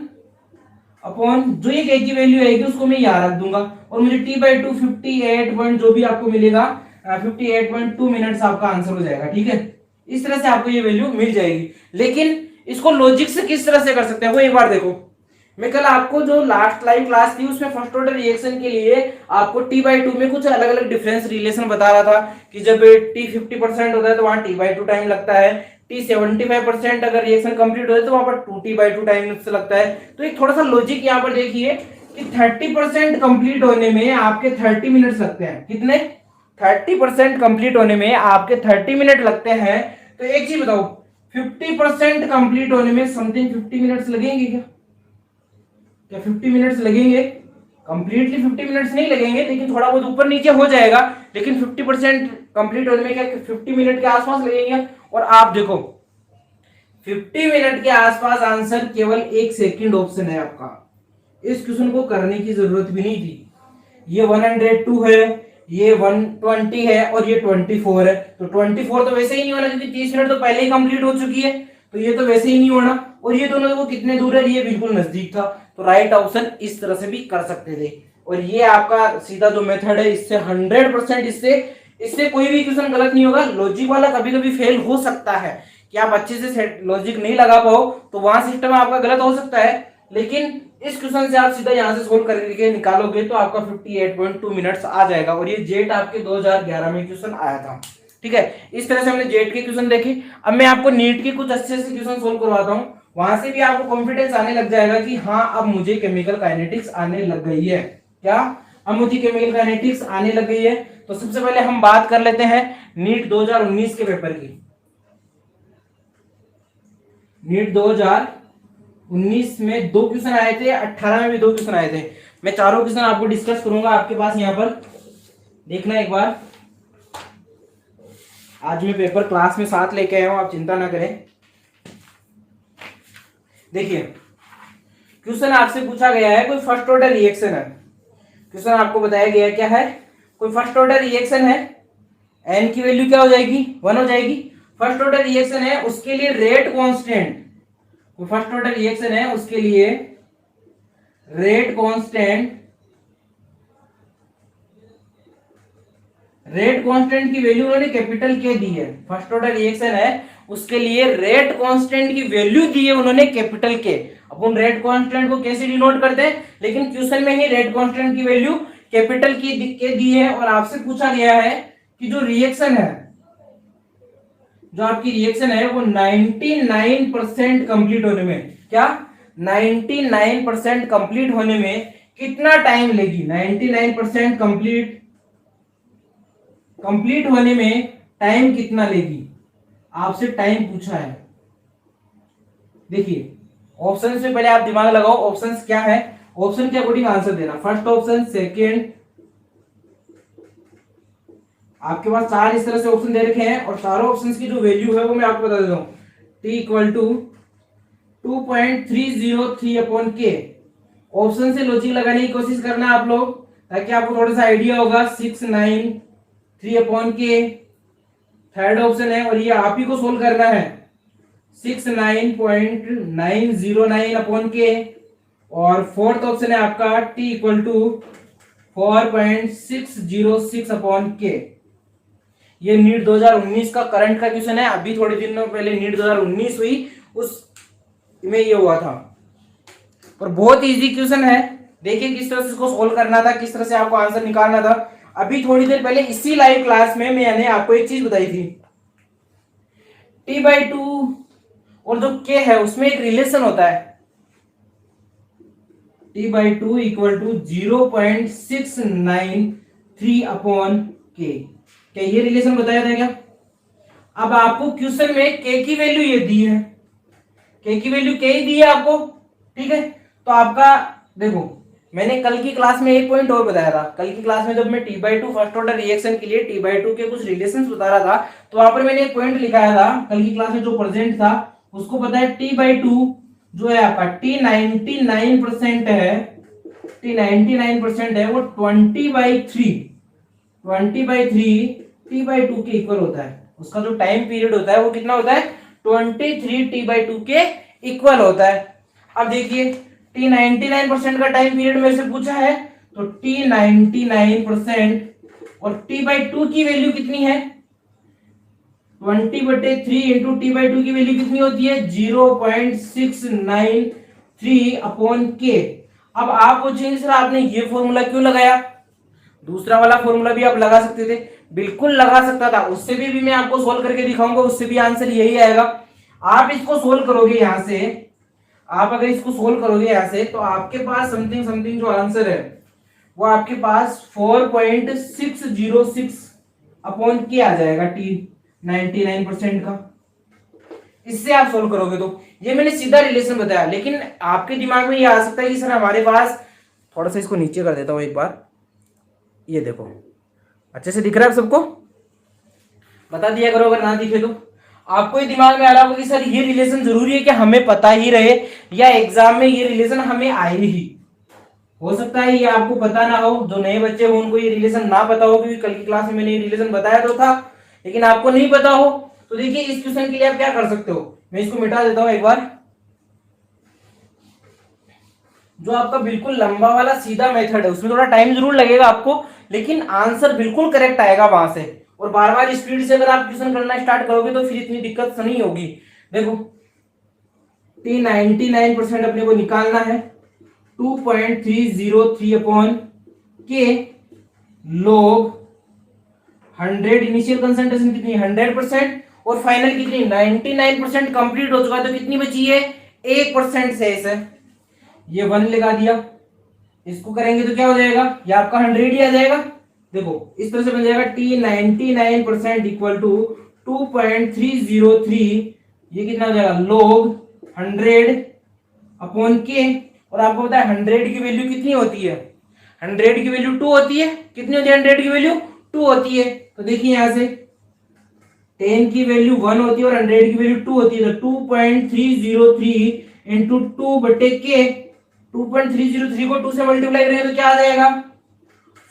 अपॉन जो ये k की वैल्यू आएगी उसको मैं यहां रख दूंगा और मुझे t/2 58 जो भी आपको मिलेगा 58.2 मिनट्स आपका आंसर हो जाएगा। ठीक है, इस तरह से आपको ये वैल्यू मिल जाएगी। लेकिन इसको लॉजिक से किस तरह से कर सकते हैं वो एक बार देखो। मैं कल आपको जो लास्ट लाइव क्लास थी उसमें फर्स्ट ऑर्डर रिएक्शन के लिए आपको t/2 में कुछ अलग अलग डिफरेंस रिलेशन बता रहा था कि जब t 50% होता है तो वहां t/2 टाइम लगता है, t 75% अगर रिएक्शन कंप्लीट हो जाए तो वहां पर 2t/2 टाइम से लगता है। तो एक थोड़ा सा लॉजिक यहाँ पर देखिए कि 30% कंप्लीट होने में आपके 30 मिनट्स लगते हैं। कितने, 30% कंप्लीट होने में आपके 30 मिनट लगते हैं। तो एक चीज बताओ, 50% कंप्लीट होने में समथिंग 50 मिनट्स लगेंगे क्या 50 मिनट्स लगेंगे? कंप्लीटली 50 मिनट्स नहीं लगेंगे, लेकिन थोड़ा बहुत ऊपर नीचे हो जाएगा, लेकिन 50% कंप्लीट होने में क्या 50 मिनट के आसपास लगेंगे। और आप देखो 50 मिनट के आसपास आंसर केवल एक सेकंड ऑप्शन है आपका। इस क्वेश्चन को करने की जरूरत भी नहीं थी। ये 102 है, ये 120 है और ये 24 है। तो 24 तो वैसे ही नहीं होना क्योंकि 30 मिनट तो पहले ही कंप्लीट हो चुकी है, तो ये तो वैसे ही नहीं होना। और ये दोनों वो कितने दूर है, ये बिल्कुल नजदीक था। तो राइट ऑप्शन इस तरह से भी कर सकते थे। और ये आपका सीधा जो मेथड है इससे 100% इससे कोई भी क्वेश्चन गलत नहीं होगा। लॉजिक वाला कभी कभी फेल हो सकता है कि आप अच्छे से लॉजिक नहीं लगा पाओ, तो वहां सिस्टम आपका गलत हो सकता है, लेकिन इस क्वेश्चन से आप सीधा यहां से सोल्व करके निकालोगे तो आपका 58.2 मिनट्स आ जाएगा। और ये जेट आपके 2011 में क्वेश्चन आया था। ठीक है, इस तरह से हमने जेट के क्वेश्चन देखे। अब मैं आपको नीट के कुछ अच्छे से क्वेश्चन सोल्व करवाता हूं, वहां से भी आपको कॉन्फिडेंस आने लग जाएगा कि हाँ अब मुझे केमिकल काइनेटिक्स आने लग गई है। क्या, अब मुझे केमिकल काइनेटिक्स आने लग गई है। तो सबसे पहले हम बात कर लेते हैं नीट 2019 के पेपर की। नीट 2019 में 2 क्वेश्चन आए थे, 18 में भी 2 क्वेश्चन आए थे। मैं चारों क्वेश्चन आपको डिस्कस करूंगा, आपके पास यहाँ पर देखना एक बार। आज मैं पेपर क्लास में साथ लेके आया हूं, आप चिंता ना करें। देखिए क्वेश्चन आपसे पूछा गया है, कोई फर्स्ट ऑर्डर रिएक्शन है। क्वेश्चन आपको बताया गया है क्या है, कोई फर्स्ट ऑर्डर रिएक्शन है, एन की वैल्यू क्या हो जाएगी 1 हो जाएगी। फर्स्ट ऑर्डर रिएक्शन है, उसके लिए रेट कांस्टेंट, कोई फर्स्ट ऑर्डर रिएक्शन है उसके लिए रेट कांस्टेंट की वैल्यू उन्होंने कैपिटल के दी है। फर्स्ट ऑर्डर रिएक्शन है उसके लिए रेट कांस्टेंट की वैल्यू दी है उन्होंने कैपिटल के। अपन रेट कांस्टेंट को कैसे डिनोट करते हैं, लेकिन क्वेश्चन में ही रेट कांस्टेंट की वैल्यू कैपिटल की के दी है और आपसे पूछा गया है कि जो रिएक्शन है, जो आपकी रिएक्शन है वो 99% कंप्लीट होने में, क्या 99% कंप्लीट होने में कितना टाइम लेगी। 99% कंप्लीट होने में टाइम कितना लेगी, आपसे टाइम पूछा है। देखिए ऑप्शन से पहले आप दिमाग लगाओ, ऑप्शंस क्या है, ऑप्शन के अकॉर्डिंग आंसर देना। फर्स्ट ऑप्शन, सेकंड, आपके पास 4 इस तरह से ऑप्शन दे रखे हैं और चारों ऑप्शंस की जो वैल्यू है वो मैं आपको बता देता हूं। t इक्वल टू 2.303 अपॉन के। ऑप्शन से लॉजिक लगाने की कोशिश करना आप लोग, ताकि आपको थोड़ा सा आइडिया होगा। 693 अपॉन के थर्ड ऑप्शन है और ये आप ही को सोल्व करना है। 69.909 अपॉन के और फोर्थ ऑप्शन है आपका t इक्वल टू 4.606 अपॉन के। ये नीट 2019 का करंट का क्वेश्चन है, अभी थोड़े दिनों पहले नीट 2019 हुई, उस में ये हुआ था और बहुत इजी क्वेश्चन है। देखिए किस तरह से इसको सोल्व करना था, किस तरह से आपको आंसर निकालना था। अभी थोड़ी देर पहले इसी लाइव क्लास में मैंने आपको एक चीज बताई थी, t/2 और जो k है उसमें एक रिलेशन होता है, t/2 इक्वल टू 0.693 अपॉन के। क्या ये रिलेशन बताया था क्या? अब आपको क्वेश्चन में k की वैल्यू ये दी है, k की वैल्यू k ही दी है आपको, ठीक है। तो आपका देखो, मैंने कल की क्लास में एक पॉइंट और बताया था। कल की क्लास में जब मैं t/2 फर्स्ट ऑर्डर रिएक्शन के लिए t/2 के कुछ रिलेशंस बता रहा था, तो वहां पर मैंने एक पॉइंट लिखाया था कल की क्लास में जो प्रेजेंट था, उसको पता है t/2 जो है आपका t99% है, t99% है वो 20/3 t/2 के इक्वल होता है। उसका जो टाइम पीरियड होता है वो कितना होता है 23 t/2 के इक्वल होता है। अब देखिए t99% का टाइम पीरियड मेरे से पूछा है, तो t99% और t/2 की वैल्यू कितनी है 20/3 इंटू t/2 की वैल्यू कितनी होती है 0.693 अपॉन के। अब आप पूछेंगे सर आपने ये फॉर्मूला क्यों लगाया, दूसरा वाला फॉर्मूला भी आप लगा सकते थे। बिल्कुल लगा सकता था, उससे भी मैं आपको सोल्व करके दिखाऊंगा, उससे भी आंसर यही आएगा। आप इसको सोल्व करोगे यहां से, आप अगर इसको सोल्व करोगे यहां से, तो आपके पास समथिंग जो आंसर है वो आपके पास 4.606 अपॉन के आ जाएगा t99% का। इससे आप सोल्व करोगे तो ये मैंने सीधा रिलेशन बताया, लेकिन आपके दिमाग में ये आ सकता है कि सर हमारे पास, थोड़ा सा इसको नीचे कर देता हूं एक बार, ये देखो अच्छे से दिख रहा है आप सबको, बता दिया करो अगर ना दिखे तो। आपको ये दिमाग में आ रहा होगा कि सर ये रिलेशन जरूरी है कि हमें पता ही रहे या एग्जाम में ये रिलेशन हमें आए ही। हो सकता है ये आपको पता ना हो, जो नए बच्चे हो उनको ये रिलेशन ना पता हो, क्योंकि कल की क्लास में मैंने ये रिलेशन बताया तो था, लेकिन आपको नहीं पता हो। तो देखिए इस क्वेश्चन के लिए आप क्या कर सकते हो, मैं इसको मिटा देता हूं एक बार। जो आपका बिल्कुल लंबा वाला सीधा मेथड है उसमें थोड़ा टाइम जरूर लगेगा आपको, लेकिन आंसर बिल्कुल करेक्ट आएगा वहां से। और बार बार स्पीड से अगर आप क्वेश्चन करना स्टार्ट करोगे तो फिर इतनी दिक्कत नहीं होगी। देखो t99% अपने को निकालना है 2.303 अपॉन के log 100। इनिशियल कंसंट्रेशन कितनी 100% और फाइनल कितनी 99% कंप्लीट हो चुका है, तो कितनी बची है 1% शेष है। ये 1 लगा दिया, इसको करेंगे तो क्या हो जाएगा, ये आपका 100 ही आ जाएगा। देखो इस तरह से बन जाएगा t99% इक्वल टू 2.303, ये कितना हो जाएगा log 100 अपॉन के। और आपको पता है 100 की वैल्यू कितनी होती है, 100 की वैल्यू 2 होती है। कितनी होती है 100 की वैल्यू 2 होती है। तो देखिए यहां से 10 की वैल्यू 1 होती है और 100 की वैल्यू 2 होती है, तो 2.303 इंटू 2/k, 2.303 को 2 से मल्टीप्लाई करेंगे तो क्या आ जाएगा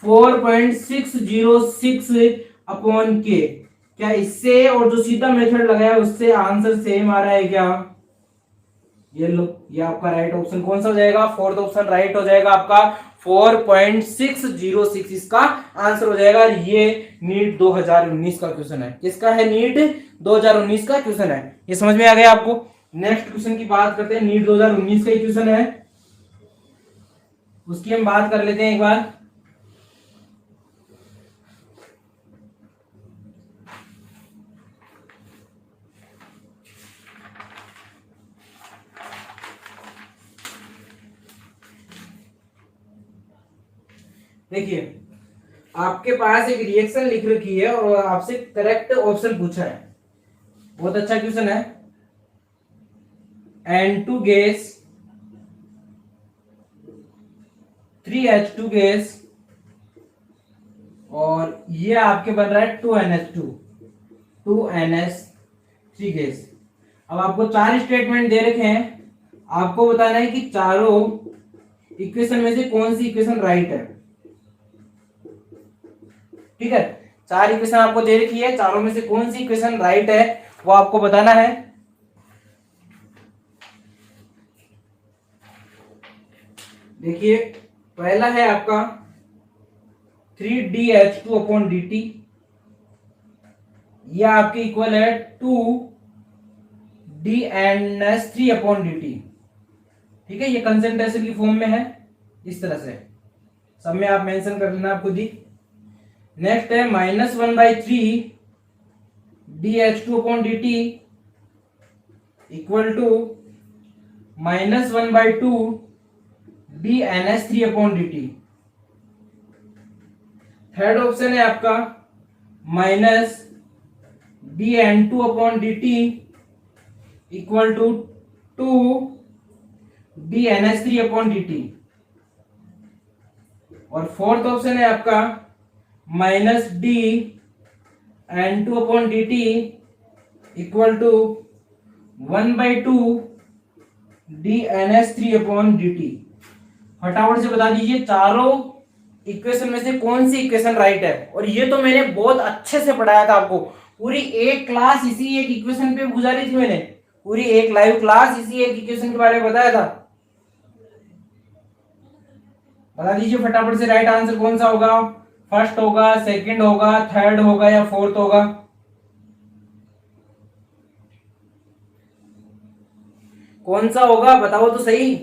4.606 अपॉन के। क्या इससे और जो सीधा मेथड लगाया उससे आंसर सेम आ रहा है क्या? ये लो, ये आपका राइट ऑप्शन कौन सा हो जाएगा? फोर्थ ऑप्शन राइट हो जाएगा आपका 4.606 इसका आंसर हो जाएगा। ये नीट 2019 का क्वेश्चन है। किसका है? नीट 2019 का क्वेश्चन है। ये समझ में आ गया आपको? नेक्स्ट क्वेश्चन की बात करते हैं। नीट 2019 का क्वेश्चन है, उसकी हम बात कर लेते हैं एक बार। देखिए, आपके पास एक रिएक्शन लिख रखी है और आपसे करेक्ट ऑप्शन पूछा है। बहुत अच्छा क्वेश्चन है। N2 गैस 3H2 गैस और ये आपके बन रहा है 2NH2 2NH3 गैस। अब आपको 4 स्टेटमेंट दे रखे हैं, आपको बताना है कि चारों इक्वेशन में से कौन सी इक्वेशन राइट है। ठीक है, 4 इक्वेशन आपको दे रखी है, चारों में से कौन सी इक्वेशन राइट है वो आपको बताना है। देखिए, पहला है आपका 3DH2 अपॉन dt, यह आपके इक्वल है 2DNS3 अपॉन dt। ठीक है, ये कंसंट्रेशन की फॉर्म में है, इस तरह से सब में आप मेंशन कर लेना आपको दी। नेक्स्ट है -1/3 DH2 upon dt equal to -1/2 DNS3 upon dt। Third option है आपका -DN2 upon dt equal to 2DNS3 upon dt। और फोर्थ ऑप्शन है आपका -DN2 upon dt equal to 1/2 DNS3 upon dt। फटाफट से बता दीजिए चारों इक्वेशन में से कौन सी इक्वेशन राइट है। और ये तो मैंने बहुत अच्छे से पढ़ाया था आपको, पूरी एक क्लास इसी एक इक्वेशन पे गुजारी थी मैंने, पूरी एक लाइव क्लास इसी एक इक्वेशन के बारे में बताया था। बता दीजिए फटाफट से राइट आंसर कौन सा होगा? फर्स्ट होगा, सेकंड होगा, थर्ड होगा या फोर्थ होगा? कौन सा होगा बताओ तो सही।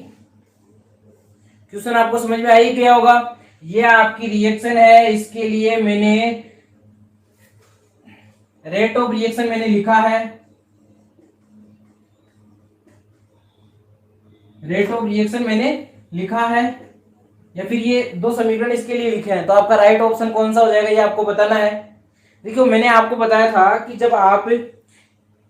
क्वेश्चन आपको समझ में आ ही गया होगा। ये आपकी रिएक्शन है, इसके लिए मैंने रेट ऑफ रिएक्शन मैंने लिखा है, रेट ऑफ रिएक्शन मैंने लिखा है, या फिर ये 2 समीकरण इसके लिए लिखे हैं। तो आपका राइट ऑप्शन कौन सा हो जाएगा ये आपको बताना है। देखियो, मैंने आपको बताया था कि जब आप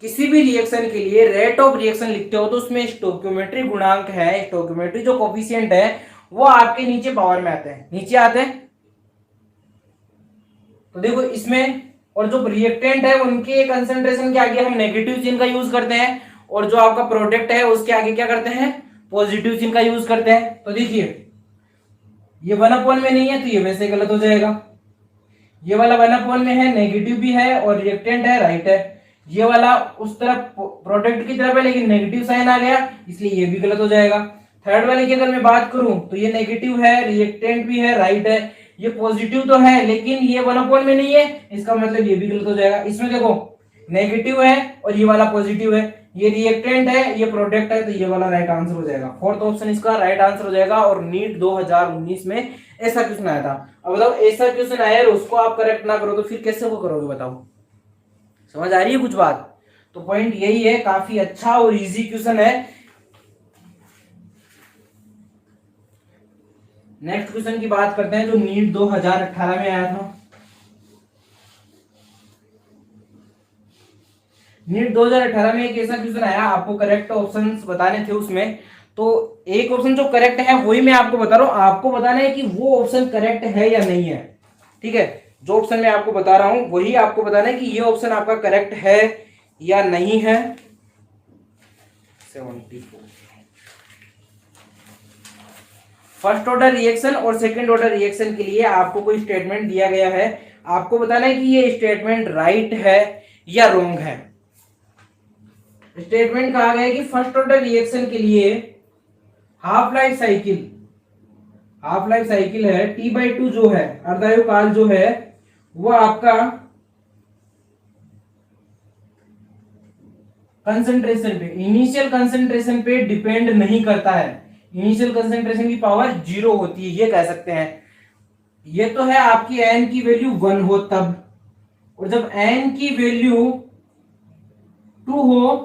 किसी भी रिएक्शन के लिए रेट ऑफ रिएक्शन लिखते हो तो उसमें स्टोइकियोमेट्रिक गुणांक है, स्टोइकियोमेट्रिक जो कोफिशिएंट है वो आपके नीचे पावर में आते हैं, नीचे आते हैं। तो देखो इसमें, और जो रिएक्टेंट है उनके कंसंट्रेशन के आगे हम नेगेटिव चिन्ह का यूज करते हैं, और जो आपका प्रोडक्ट है उसके आगे क्या करते हैं? पॉजिटिव चिन्ह का यूज करते हैं। तो देखिए, ये 1/1 में नहीं है तो ये वैसे गलत हो जाएगा। ये वाला 1/1 में है, नेगेटिव भी है और रिएक्टेंट है, राइट है। ये वाला उस तरफ प्रोडक्ट की तरफ है लेकिन नेगेटिव साइन आ गया, इसलिए ये भी गलत हो जाएगा। थर्ड वाले की अगर मैं बात करूं तो ये नेगेटिव है, रिएक्टेंट भी है, राइट है। ये पॉजिटिव तो है लेकिन ये 1/1 में नहीं है, इसका मतलब ये भी गलत हो जाएगा। इसमें देखो नेगेटिव है और ये वाला पॉजिटिव है, ये रिएक्टेंट है, ये प्रोडक्ट है, तो ये वाला राइट आंसर हो जाएगा। फोर्थ ऑप्शन इसका राइट आंसर हो जाएगा। और नीट 2019 में ऐसा क्वेश्चन आया था। अब बताओ, ऐसा क्वेश्चन आया और उसको आप करेक्ट ना करो तो फिर कैसे वो करोगे बताओ? समझ आ रही है कुछ बात? तो पॉइंट यही है, काफी अच्छा और इजी क्वेश्चन है। नेक्स्ट क्वेश्चन की बात करते हैं जो नीट 2018 में आया था। नीट 2018 में एक ऐसा क्वेश्चन आया, आपको करेक्ट ऑप्शंस बताने थे उसमें। तो एक ऑप्शन जो करेक्ट है वही मैं आपको बता रहा हूं, आपको बताना है कि वो ऑप्शन करेक्ट है या नहीं है। ठीक है, जो ऑप्शन मैं आपको बता रहा हूं वही आपको बताना है कि ये ऑप्शन आपका करेक्ट है या नहीं है। 74 फर्स्ट ऑर्डर रिएक्शन और सेकंड ऑर्डर रिएक्शन के लिए आपको कोई स्टेटमेंट दिया गया है, आपको बताना है कि ये स्टेटमेंट राइट है या रॉन्ग है। स्टेटमेंट कहा गया है कि फर्स्ट ऑर्डर रिएक्शन के लिए हाफ लाइफ साइकिल है T/2 जो है अर्धायु काल जो है वो आपका कंसंट्रेशन पे इनिशियल कंसंट्रेशन पे डिपेंड नहीं करता है। इनिशियल कंसंट्रेशन की पावर 0 होती है, ये कह सकते हैं। ये तो है आपकी n की वैल्यू 1 हो तब, और जब n की वैल्यू 2 हो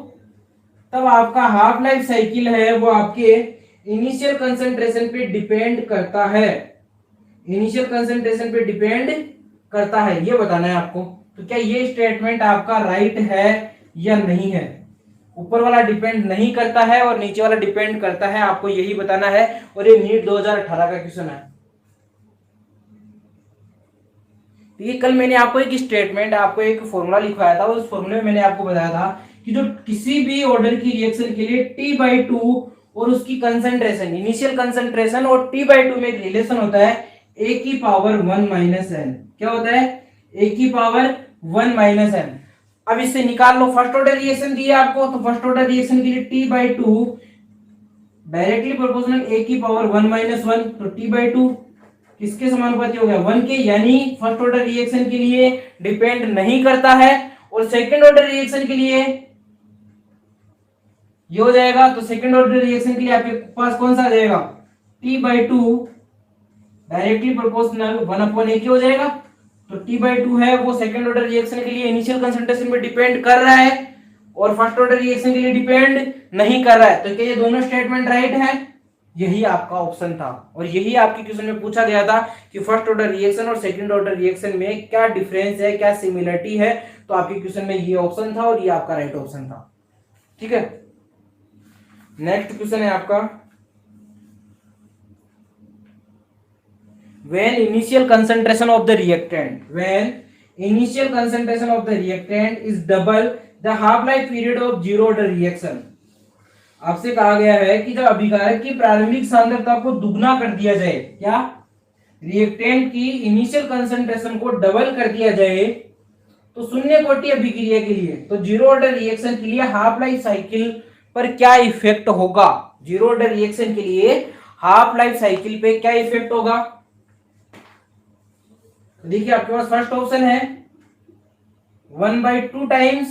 तब आपका हाफ लाइफ साइकिल है वो आपके इनिशियल कंसंट्रेशन पे डिपेंड करता है। इनिशियल कंसंट्रेशन पे डिपेंड करता है, ये बताना है आपको। तो क्या ये स्टेटमेंट आपका राइट है या नहीं है? ऊपर वाला डिपेंड नहीं करता है और नीचे वाला डिपेंड करता है, आपको यही बताना है। और ये नीट 2018 का क्वेश्चन है। तो ये कल मैंने आपको एक स्टेटमेंट, आपको एक फॉर्मूला लिखवाया था, उस फॉर्मूले में मैंने आपको बताया था कि जो किसी भी ऑर्डर की रिएक्शन के लिए T/2 और उसकी कंसंट्रेशन, इनिशियल कंसंट्रेशन और T/2 में एक रिलेशन होता है a की पावर 1 माइनस n। क्या होता है? a की पावर 1 माइनस n। अब इससे निकाल लो, फर्स्ट ऑर्डर रिएक्शन दिया आपको, तो फर्स्ट ऑर्डर रिएक्शन के लिए T/2 डायरेक्टली प्रोपोर्शनल a की पावर 1 माइनस 1, तो T/2 किसके समानुपाती हो गया? 1 के, यानी फर्स्ट ऑर्डर रिएक्शन के लिए डिपेंड नहीं करता है। और सेकंड ऑर्डर रिएक्शन के लिए ये हो जाएगा, तो सेकंड ऑर्डर रिएक्शन के लिए आपके पास कौन सा आ जाएगा? T/2 डायरेक्टली प्रोपोर्शनल 1/a हो जाएगा। तो T/2 है वो सेकंड ऑर्डर रिएक्शन के लिए इनिशियल कंसंट्रेशन पे डिपेंड कर रहा है और फर्स्ट ऑर्डर रिएक्शन के लिए डिपेंड नहीं कर रहा है। तो क्या ये दोनों स्टेटमेंट राइट है? यही आपका ऑप्शन था और यही आपके क्वेश्चन में पूछा गया था कि फर्स्ट ऑर्डर रिएक्शन और सेकंड ऑर्डर रिएक्शन में क्या डिफरेंस है, क्या सिमिलरिटी है। तो आपके क्वेश्चन में ये ऑप्शन था और ये आपका राइट ऑप्शन था। ठीक है, नेक्स्ट क्वेश्चन है आपका, when initial concentration of the reactant is double the half life period of zero order reaction। आपसे कहा गया है कि जब अभिकारक की प्रारंभिक सांद्रता को दुगना कर दिया जाए, क्या रिएक्टेंट की इनिशियल कंसंट्रेशन को डबल कर दिया जाए, तो शून्य कोटि अभिक्रिया के लिए, तो जीरो ऑर्डर रिएक्शन के लिए हाफ लाइफ साइकिल पर क्या इफेक्ट होगा? जीरो ऑर्डर रिएक्शन के लिए हाफ लाइफ साइकिल पे क्या इफेक्ट होगा? देखिए आपके पास फर्स्ट ऑप्शन है 1/2 टाइम्स,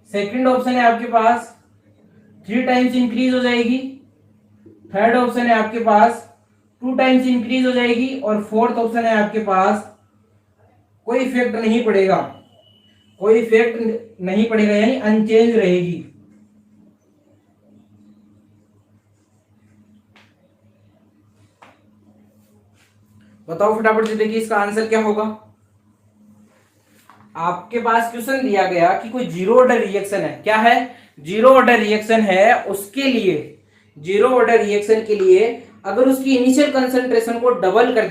सेकंड ऑप्शन है आपके पास 3 टाइम्स इंक्रीज हो जाएगी, थर्ड ऑप्शन है आपके पास 2 टाइम्स इंक्रीज हो जाएगी, और फोर्थ ऑप्शन है आपके पास कोई इफेक्ट नहीं पड़ेगा, यानी अनचेंज रहेगी। बताओ फटाफट से, देखिए इसका आंसर क्या होगा। आपके पास क्वेश्चन दिया गया कि कोई जीरो ऑर्डर रिएक्शन है, क्या है? जीरो ऑर्डर रिएक्शन है, उसके लिए जीरो ऑर्डर रिएक्शन के लिए अगर उसकी इनिशियल कंसंट्रेशन को डबल कर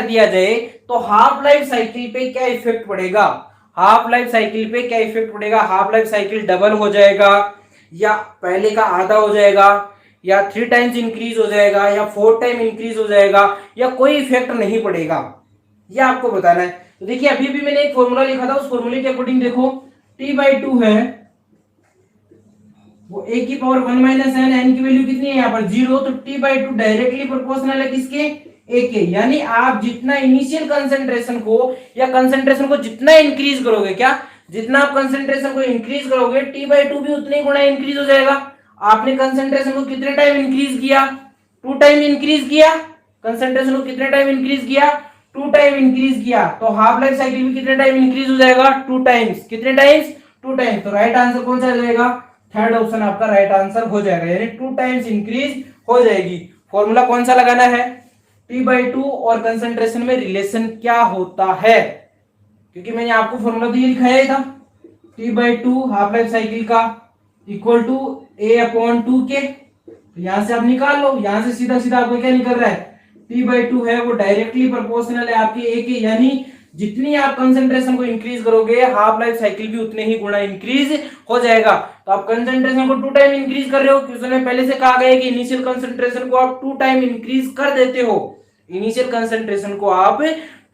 दिया जाए, तो हाफ लाइफ साइकिल पे क्या इफेक्ट पड़ेगा? हाफ लाइफ साइकिल डबल हो जाएगा, या पहले का आधा हो जाएगा, या 3 टाइम्स इंक्रीज हो जाएगा, या 4 टाइम इंक्रीज हो जाएगा, या कोई इफेक्ट नहीं पड़ेगा, ये आपको बताना है। तो देखिए अभी भी मैंने एक फॉर्मूला लिखा था, उस फॉर्मूले के अकॉर्डिंग देखो, T/2 है वो a की पावर 1 माइनस n, n की वैल्यू कितनी है यहाँ पर 0, तो T/2 डायरेक्टली प्रोपोर्शनल है किसके? a के, यानी आप जितना इनिशियल कंसंट्रेशन को या कंसंट्रेशन को जितना इंक्रीज करोगे, क्या जितना आप कंसंट्रेशन को इंक्रीज करोगे T/2 भी उतने गुना इंक्रीज हो जाएगा। आपने कंसंट्रेशन को कितने टाइम इंक्रीज किया? 2 टाइम इंक्रीज किया। कंसंट्रेशन को कितने टाइम इंक्रीज किया? 2 टाइम इंक्रीज किया। तो हाफ लाइफ साइकिल भी कितने टाइम इंक्रीज हो जाएगा? 2 टाइम्स। कितने टाइम्स? 2 टाइम्स। तो राइट आंसर कौन सा आ जाएगा? थर्ड ऑप्शन आपका राइट आंसर हो जाएगा, यानी 2 टाइम्स इंक्रीज हो जाएगी। फॉर्मूला कौन सा लगाना है? T/2 और कंसंट्रेशन में रिलेशन क्या होता है, क्योंकि मैंने आपको फॉर्मूला तो ये लिखाया ही था, T/2 हाफ लाइफ साइकिल का इक्वल टू A/2 के। तो यहां से आप निकाल लो, यहां से सीधा सीधा आपको क्या निकल रहा है? T/2 है वो डायरेक्टली प्रोपोर्शनल है आपके ए के, यानी जितनी आप कंसंट्रेशन को इंक्रीज करोगे हाफ लाइफ साइकिल भी उतने ही गुना इंक्रीज हो जाएगा। तो आप कंसंट्रेशन को 2 टाइम इंक्रीज कर रहे हो, क्वेश्चन में पहले से कहा गया है कि इनिशियल कंसंट्रेशन को आप 2 टाइम इंक्रीज कर देते हो, इनिशियल कंसंट्रेशन को आप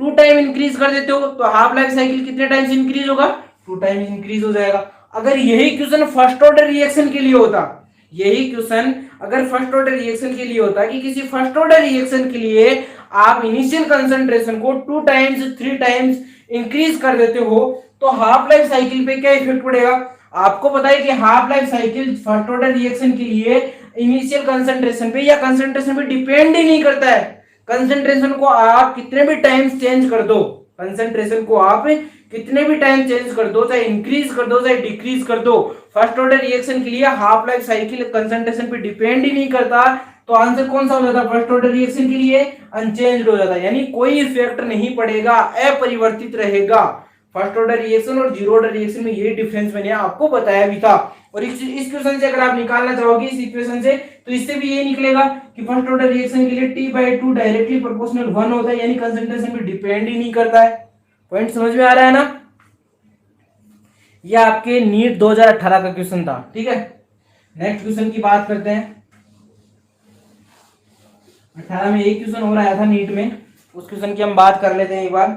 2 टाइम इंक्रीज कर देते हो, तो हाफ लाइफ साइकिल कितने टाइम से इंक्रीज होगा, 2 टाइम इंक्रीज हो जाएगा। अगर यही क्वेश्चन फर्स्ट ऑर्डर रिएक्शन के लिए होता, यही क्वेश्चन अगर फर्स्ट ऑर्डर रिएक्शन के लिए होता कि किसी फर्स्ट ऑर्डर रिएक्शन के लिए आप इनिशियल कंसंट्रेशन को 2 टाइम्स 3 टाइम्स इंक्रीज कर देते हो, तो हाफ लाइफ साइकिल पे क्या इफेक्ट पड़ेगा। आपको पता है कि half life cycle first order reaction के लिए इनिशियल कंसंट्रेशन पे या कंसंट्रेशन पे डिपेंड ही नहीं करता है। कंसंट्रेशन को आप कितने भी टाइम्स चेंज कर दो, कंसंट्रेशन को आप कितने भी टाइम चेंज कर दो, चाहे इंक्रीज कर दो चाहे डिक्रीज कर दो, फर्स्ट ऑर्डर रिएक्शन के लिए हाफ लाइफ साइकिल कंसंट्रेशन पे डिपेंड ही नहीं करता। तो आंसर कौन सा हो जाता, फर्स्ट ऑर्डर रिएक्शन के लिए अनचेंज्ड हो जाता है, यानी कोई इफेक्ट नहीं पड़ेगा, अपरिवर्तित रहेगा। फर्स्ट ऑर्डर रिएक्शन और जीरो ऑर्डर रिएक्शन में यही डिफरेंस मैंने आपको बताया भी था। और इस क्वेश्चन से अगर आप निकालना चाहोगे इस इक्वेशन से, तो इससे भी ये निकलेगा कि फर्स्ट ऑर्डर रिएक्शन के लिए T/2 डायरेक्टली प्रोपोर्शनल 1 होता है, यानी कंसंट्रेशन पे डिपेंड ही नहीं करता है। पॉइंट समझ में आ रहा है ना। यह आपके नीट 2018 का क्वेश्चन था, ठीक है। नेक्स्ट क्वेश्चन की बात करते हैं। 18 में एक क्वेश्चन और आया था नीट में, उस क्वेश्चन की हम बात कर लेते हैं एक बार।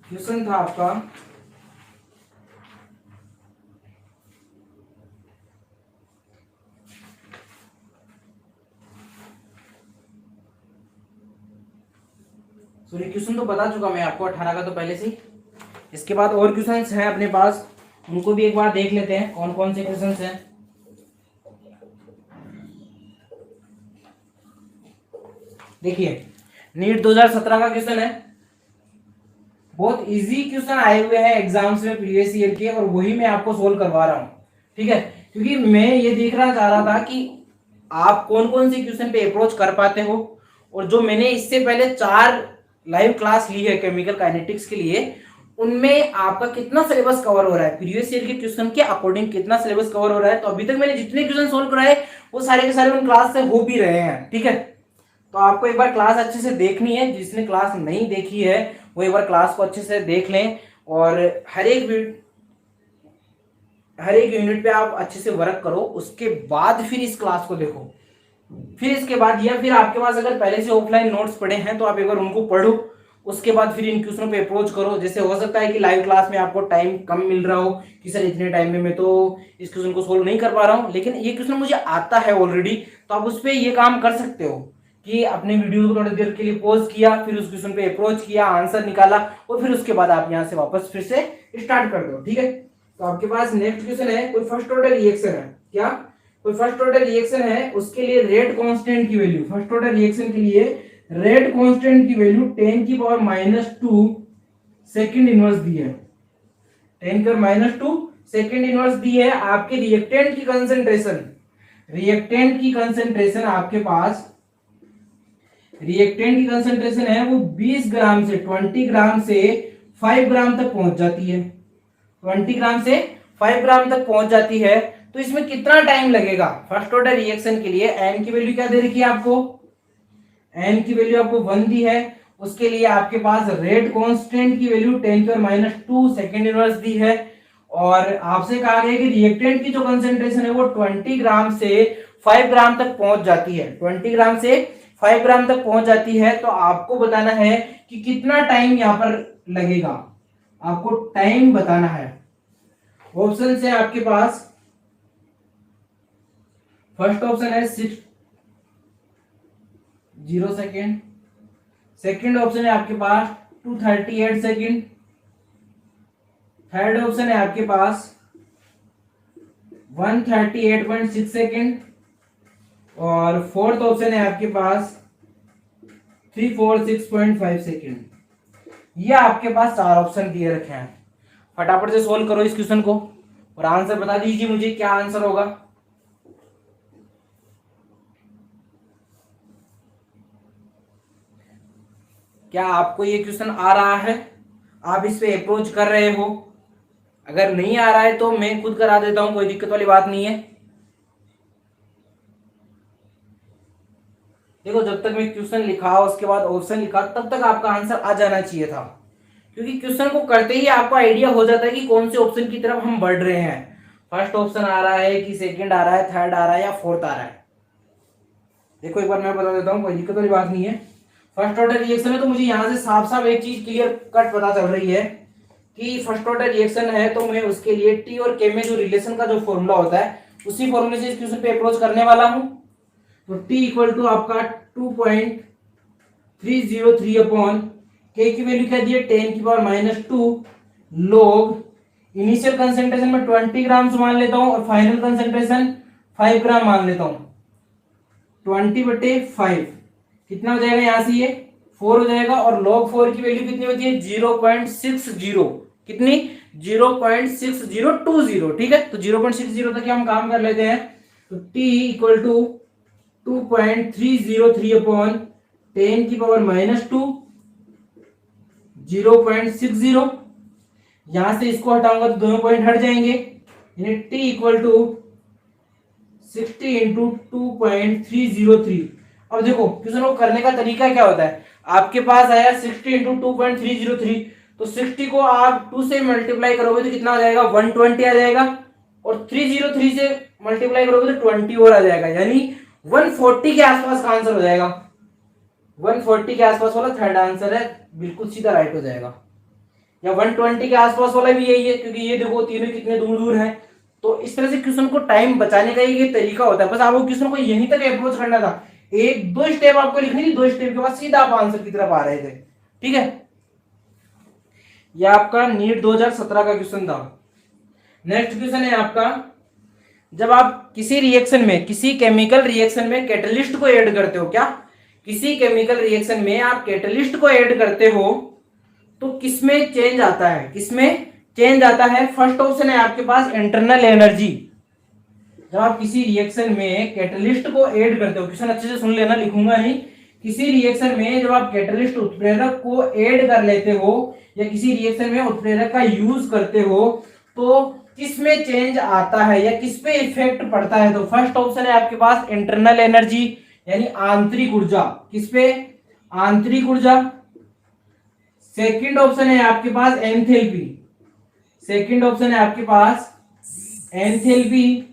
क्वेश्चन था आपका सॉरी क्वेश्चन तो बता चुका मैं आपको 18 का तो पहले से ही। इसके बाद और क्वेश्चंस हैं अपने पास, उनको भी एक बार देख लेते हैं कौन कौन से क्वेश्चंस हैं। देखिए नीट 2017 का क्वेश्चन है, बहुत इजी क्वेश्चन आए हुए हैं एग्जाम्स में प्रीवियस ईयर के, और वही मैं आपको सोल्व करवा रहा हूं, ठीक है। क्योंकि मैं ये देखना चाह रहा था कि आप कौन कौन से क्वेश्चन पे अप्रोच कर पाते हो, और जो मैंने इससे पहले 4 लाइव क्लास ली है केमिकल काइनेटिक्स के लिए, उनमें आपका कितना सिलेबस कवर हो रहा है, प्रीवियस ईयर के क्वेश्चन के अकॉर्डिंग कितना सिलेबस कवर हो रहा है। तो अभी तक मैंने जितने क्वेश्चन सोल्व कराए वो सारे के सारे उन क्लास से हो भी रहे हैं, ठीक है। तो आपको एक बार क्लास अच्छे से देखनी है, जिसने क्लास नहीं देखी है वो एक बार क्लास को अच्छे से देख लें, और हर एक यूनिट पे आप अच्छे से वर्क करो, उसके बाद फिर इस क्लास को देखो। फिर इसके बाद या फिर आपके पास अगर पहले से ऑफलाइन नोट्स पड़े हैं तो आप एक बार उनको पढ़ो, उसके बाद फिर इन क्वेश्चनों पे अप्रोच करो। जैसे हो सकता है कि लाइव क्लास में आपको टाइम कम मिल रहा हो कि सर इतने टाइम में मैं तो इस क्वेश्चन को सोल्व नहीं कर पा रहा हूँ, लेकिन ये क्वेश्चन मुझे आता है ऑलरेडी, तो आप उस पर ये काम कर सकते हो कि अपने वीडियो को थोड़ी देर के लिए पॉज किया, फिर उस क्वेश्चन पे अप्रोच किया, आंसर निकाला, और फिर उसके बाद आप यहाँ से वापस फिर से स्टार्ट कर दो, ठीक है। तो आपके पास नेक्स्ट क्वेश्चन है, कोई फर्स्ट ऑर्डर रिएक्शन है क्या, कोई फर्स्ट ऑर्डर रिएक्शन है, उसके लिए रेट कांस्टेंट की वैल्यू, फर्स्ट ऑर्डर रिएक्शन के लिए रेट कांस्टेंट की वैल्यू 10⁻⁻2 सेकंड इनवर्स दी है, 10⁻⁻2 सेकंड इनवर्स दी है। आपके रिएक्टेंट की कंसंट्रेशन आपके पास रिएक्टेंट की कंसंट्रेशन है वो 20 ग्राम से 20 ग्राम से 5 ग्राम तक पहुंच जाती है, 20 ग्राम से 5 ग्राम तक पहुंच जाती है। तो इसमें कितना टाइम लगेगा फर्स्ट ऑर्डर रिएक्शन के लिए। एन की वैल्यू क्या दे रखी है आपको, एन की वैल्यू आपको 1 दी है, उसके लिए आपके पास रेट कांस्टेंट की वैल्यू 10⁻⁻2 सेकंड इनवर्स दी है, और आपसे कहा गया कि रिएक्टेंट की जो कंसंट्रेशन है वो 20 ग्राम से 5 ग्राम तक पहुंच जाती है, 20 ग्राम से 5 ग्राम तक पहुंच जाती है। तो आपको बताना है कि कितना टाइम यहां पर लगेगा, आपको टाइम बताना है। ऑप्शन है आपके पास, फर्स्ट ऑप्शन है 0 सेकेंड, सेकेंड ऑप्शन है आपके पास 238 सेकेंड, थर्ड ऑप्शन है आपके पास 138.6 सेकेंड, और फोर्थ ऑप्शन है आपके पास 346.5 सेकेंड। ये आपके पास 4 ऑप्शन दिए रखे हैं। फटाफट से सोल्व करो इस क्वेश्चन को और आंसर बता दीजिए मुझे क्या आंसर होगा। क्या आपको ये क्वेश्चन आ रहा है, आप इस पे अप्रोच कर रहे हो? अगर नहीं आ रहा है तो मैं खुद करा देता हूं, कोई दिक्कत वाली बात नहीं है। देखो जब तक मैं क्वेश्चन लिखा उसके बाद ऑप्शन लिखा तब तक आपका आंसर आ जाना चाहिए था, क्योंकि क्वेश्चन को करते ही आपको आइडिया हो जाता है कि कौन से ऑप्शन की तरफ हम बढ़ रहे हैं, फर्स्ट ऑप्शन आ रहा है कि सेकंड आ रहा है, थर्ड आ रहा है या फोर्थ आ रहा है। देखो एक बार मैं बता देता हूँ, कोई दिक्कत वाली बात नहीं है। फर्स्ट ऑर्डर रिएक्शन है तो मुझे यहाँ से साफ साफ एक चीज क्लियर कट पता चल रही है कि फर्स्ट ऑर्डर रिएक्शन है तो मैं उसके लिए टी और के में जो रिलेशन का जो फॉर्मूला होता है उसी फॉर्मूले से इस क्वेश्चन पे अप्रोच करने वाला हूं। तो टी इक्वल टू आपका 2.303 अपॉन के की वैल्यू क्या दी है 10⁻⁻2 log इनिशियल कंसेंट्रेशन में 20 ग्राम मान लेता हूं और फाइनल कंसेंट्रेशन 5 ग्राम मान लेता हूं। 20/5 कितना हो जाएगा, यहां से ये 4 हो जाएगा और log 4 की वैल्यू कितनी होती है 0.60, कितनी 0.6020। ठीक है, तो 0.60 तक हम काम कर लेते हैं। तो t इक्वल टू 2.303 अपॉन 10⁻⁻2 0.60, यहां से इसको हटाऊंगा तो दोनों पॉइंट हट जाएंगे, यानी t इक्वल टू 60 इंटू 2.303। अब देखो क्वेश्चन को करने का तरीका क्या होता है, आपके पास आया 60 इंटू 2.303, तो 60 को आप 2 से मल्टीप्लाई करोगे तो कितना आ जाएगा 120 आ जाएगा, और 303 से मल्टीप्लाई करोगे तो 20 और आ जाएगा, यानी 140 के आसपास का आंसर हो जाएगा। 140 के आसपास वाला थर्ड आंसर है, बिल्कुल सीधा राइट हो जाएगा। या 120 के आसपास वाला भी यही है, क्योंकि ये देखो तीनों कितने दूर दूर हैं। तो इस तरह से क्वेश्चन को टाइम बचाने का ये तरीका होता है, बस आपको क्वेश्चन को यहीं तक अप्रोच करना था, एक दो स्टेप आपको लिखनी थी, 2 स्टेप के बाद सीधा आप आंसर की तरफ आ रहे थे। ठीक है, यह आपका नीट 2017 का क्वेश्चन था। नेक्स्ट क्वेश्चन है आपका, जब आप किसी रिएक्शन में, किसी केमिकल रिएक्शन में कैटलिस्ट को ऐड करते हो, क्या किसी केमिकल रिएक्शन में आप कैटलिस्ट को ऐड करते हो तो किसमें चेंज आता है, किसमें चेंज आता है। फर्स्ट ऑप्शन है आपके पास इंटरनल एनर्जी। जब आप किसी रिएक्शन में कैटलिस्ट को ऐड करते हो, क्वेश्चन अच्छे से सुन लेना, लिखूंगा नहीं, किसी रिएक्शन में जब आप कैटलिस्ट उत्प्रेरक को ऐड कर लेते हो या किसी रिएक्शन में उत्प्रेरक का यूज करते हो तो किसमें चेंज आता है या किस पे इफेक्ट पड़ता है। तो फर्स्ट ऑप्शन है आपके पास इंटरनल एनर्जी, यानी आंतरिक ऊर्जा, किस पे, आंतरिक ऊर्जा। सेकंड ऑप्शन है आपके पास एंथैल्पी, सेकंड ऑप्शन है आपके पास एंथैल्पी,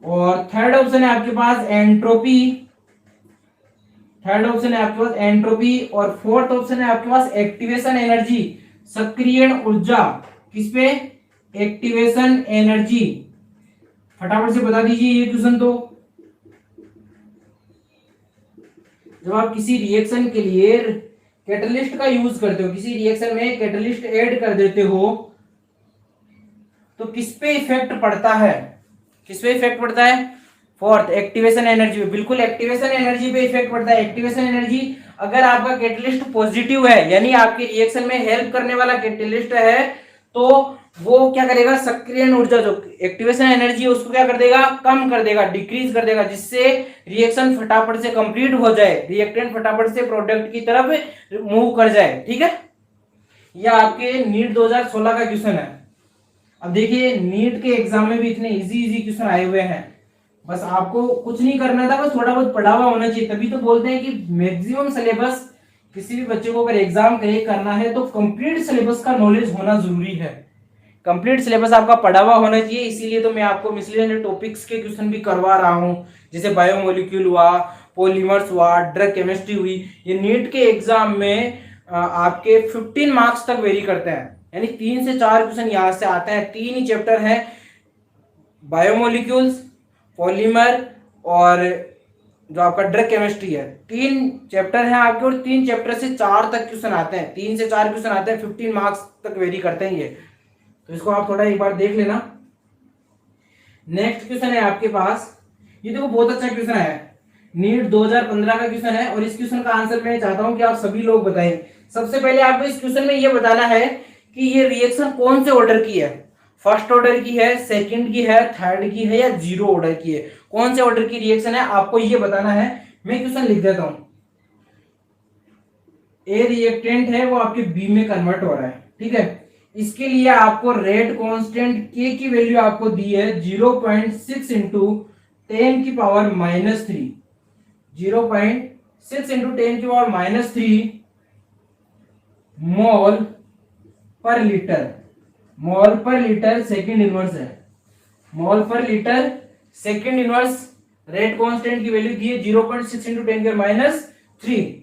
और थर्ड ऑप्शन है आपके पास एंट्रोपी, थर्ड ऑप्शन है आपके पास एंट्रोपी, और फोर्थ ऑप्शन है आपके पास एक्टिवेशन एनर्जी, सक्रियण ऊर्जा, किस पे, एक्टिवेशन एनर्जी। फटाफट से बता दीजिए ये क्वेश्चन। तो जब आप किसी रिएक्शन के लिए कैटलिस्ट का यूज करते हो, किसी रिएक्शन में कैटलिस्ट ऐड कर देते हो तो किस पे इफेक्ट पड़ता है, किस पे इफेक्ट पड़ता है, फोर्थ एक्टिवेशन एनर्जी पे, बिल्कुल एक्टिवेशन एनर्जी पे इफेक्ट पड़ता है। एक्टिवेशन एनर्जी, अगर आपका कैटलिस्ट पॉजिटिव है यानी आपके रिएक्शन में हेल्प करने वाला कैटलिस्ट है तो वो क्या करेगा, सक्रियण ऊर्जा जो एक्टिवेशन एनर्जी है उसको क्या कर देगा, कम कर देगा, डिक्रीज कर देगा, जिससे रिएक्शन फटाफट से कंप्लीट हो जाए, रिएक्टेंट फटाफट से प्रोडक्ट की तरफ मूव कर जाए। ठीक है, यह आपके नीट 2016 का क्वेश्चन है। अब देखिए नीट के एग्जाम में भी इतने इजी इजी क्वेश्चन आए हुए हैं, बस आपको कुछ नहीं करना था, बस थोड़ा बहुत पढ़ा हुआ होना चाहिए। तभी तो बोलते हैं कि मैक्सिमम सिलेबस किसी भी बच्चे को अगर एग्जाम क्लियर करना है तो कंप्लीट सिलेबस का नॉलेज होना जरूरी है, कंप्लीट सिलेबस आपका पढ़ा हुआ होना चाहिए। इसीलिए तो मैं आपको मिसलेनियस टॉपिक्स के क्वेश्चन भी करवा रहा हूं, जैसे बायोमोलिक्यूल हुआ, पॉलीमर्स हुआ, ड्रग केमिस्ट्री हुई। ये नीट के एग्जाम में आपके 15 मार्क्स तक वेरी करते हैं, यानी 3 से 4 क्वेश्चन यहां से आते हैं। 3 ही चैप्टर है, बायोमोलिक्यूल्स, पॉलीमर और जो आपका ड्रग केमिस्ट्री है, 3 चैप्टर हैं आपके, और 3 चैप्टर से 4 तक क्वेश्चन आते हैं, 3 से 4 क्वेश्चन आते हैं, 15 मार्क्स तक वेरी करते हैं ये, तो इसको आप थोड़ा एक बार देख लेना। नेक्स्ट क्वेश्चन है आपके पास, ये देखो बहुत अच्छा क्वेश्चन है, नीट 2015 का क्वेश्चन है, और इस क्वेश्चन का आंसर मैं चाहता हूं कि आप सभी लोग बताएं। सबसे पहले आपको इस क्वेश्चन में ये बताना है कि ये रिएक्शन कौन से ऑर्डर की है, फर्स्ट ऑर्डर की है, सेकंड की है, थर्ड की है या जीरो ऑर्डर की है, कौन से ऑर्डर की रिएक्शन है आपको ये बताना है। मैं क्वेश्चन लिख देता हूं, ए रिएक्टेंट है वो आपके बी में कन्वर्ट हो रहा है। ठीक है, इसके लिए आपको रेट कांस्टेंट के की वैल्यू आपको दी है 0.6 इंटू 10⁻³ 0.6 इंटू 10⁻³ मोल पर लीटर। मोल पर लीटर सेकंड इनवर्स है, मोल पर litre second inverse. Rate constant की वैल्यू दी है 0.6 इंटू 10⁻³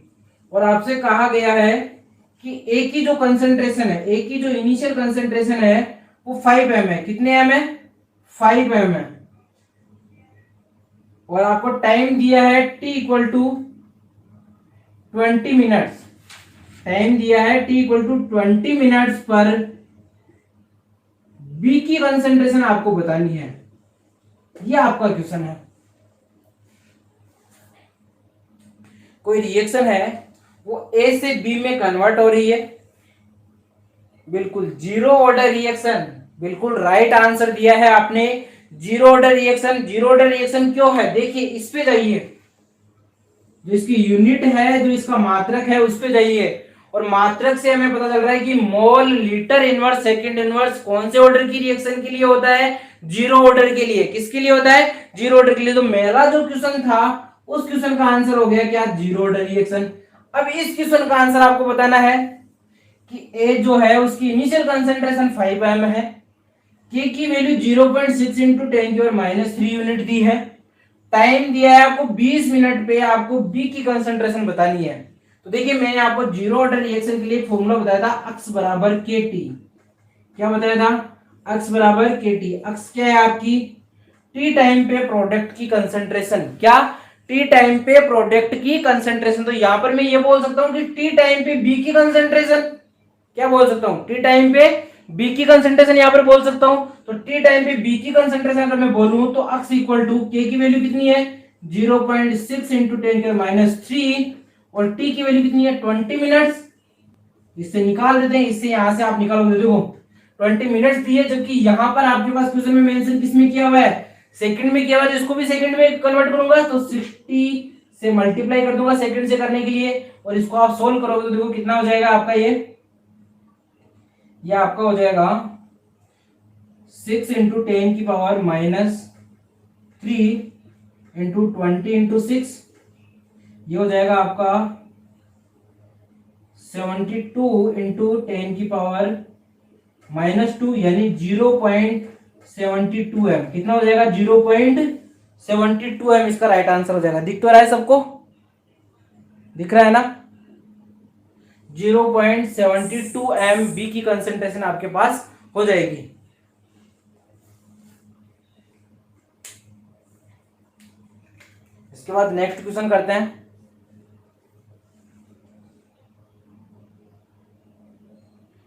और आपसे कहा गया है कि ए की जो कंसंट्रेशन है, ए की जो इनिशियल कंसंट्रेशन है वो 5 m है। कितने m है? 5 m है। और आपको टाइम दिया है t equal to 20 minutes. Time दिया है t इक्वल टू 20 मिनट्स पर बी की कंसंट्रेशन आपको बतानी है। ये आपका क्वेश्चन है। कोई रिएक्शन है वो ए से बी में कन्वर्ट हो रही है, बिल्कुल जीरो ऑर्डर रिएक्शन। बिल्कुल राइट आंसर दिया है आपने, zero order reaction. Zero order reaction क्यों है? देखिए इस पे जाइए, जो इसकी यूनिट है, जो इसका मात्रक है उस पे जाइए और मात्रक से हमें पता चल रहा है कि मोल लीटर इनवर्स सेकंड इनवर्स कौन से ऑर्डर की रिएक्शन के लिए होता है? जीरो ऑर्डर के लिए। किसके लिए होता है? जीरो ऑर्डर के लिए। तो मेरा जो क्वेश्चन था उस क्वेश्चन का आंसर हो गया क्या? Zero order reaction. अब इस क्वेश्चन का आंसर आपको बताना है कि ए जो है उसकी इनिशियल कंसंट्रेशन 5 m है, के की वैल्यू 0.6 इंटू 10⁻³ यूनिट दी है, टाइम दिया है आपको 20 मिनट पे, आपको बी की कंसंट्रेशन बतानी है। तो देखिए मैंने आपको जीरो ऑर्डर रिएक्शन के लिए फॉर्मूला बताया था, अक्स बराबर के टी। क्या बताया था? अक्स बराबर के टी। अक्स क्या है आपकी? टी टाइम पे प्रोडक्ट की कंसंट्रेशन। क्या? टी टाइम पे प्रोडक्ट की कंसंट्रेशन। तो यहां पर मैं ये बोल सकता हूं कि टी टाइम पे बी की कंसंट्रेशन। क्या बोल सकता हूं? टी टाइम पे बी की कंसंट्रेशन यहां पर बोल सकता हूं। तो टी टाइम पे बी की कंसंट्रेशन अगर मैं बोलूं तो अक्स इक्वल टू के की वैल्यू कितनी है? 0.6 इंटू 10⁻³ और टी की वैल्यू कितनी है? 20 मिनट्स। इससे निकाल देते हैं, इससे यहां से आप निकालोगे, देखो 20 मिनट्स दी है, जबकि यहां पर आपके पास क्वेश्चन में मेंशन किसमें किया हुआ है? सेकंड में किया हुआ है। तो इसको भी सेकंड में कन्वर्ट करूंगा तो 60 से मल्टीप्लाई कर दूंगा सेकंड से करने के लिए, और इसको आप सोल्व करोगे तो देखो कितना हो जाएगा आपका। ये आपका हो जाएगा 6 इंटू 10⁻³ इंटू 20 इंटू 6। ये हो जाएगा आपका 72 इंटू 10⁻², यानी 0.72 m। कितना हो जाएगा? 0.72 m इसका राइट आंसर हो जाएगा। दिख तो रहा है सबको? दिख रहा है ना? 0.72 m बी की कंसंट्रेशन आपके पास हो जाएगी। इसके बाद नेक्स्ट क्वेश्चन करते हैं।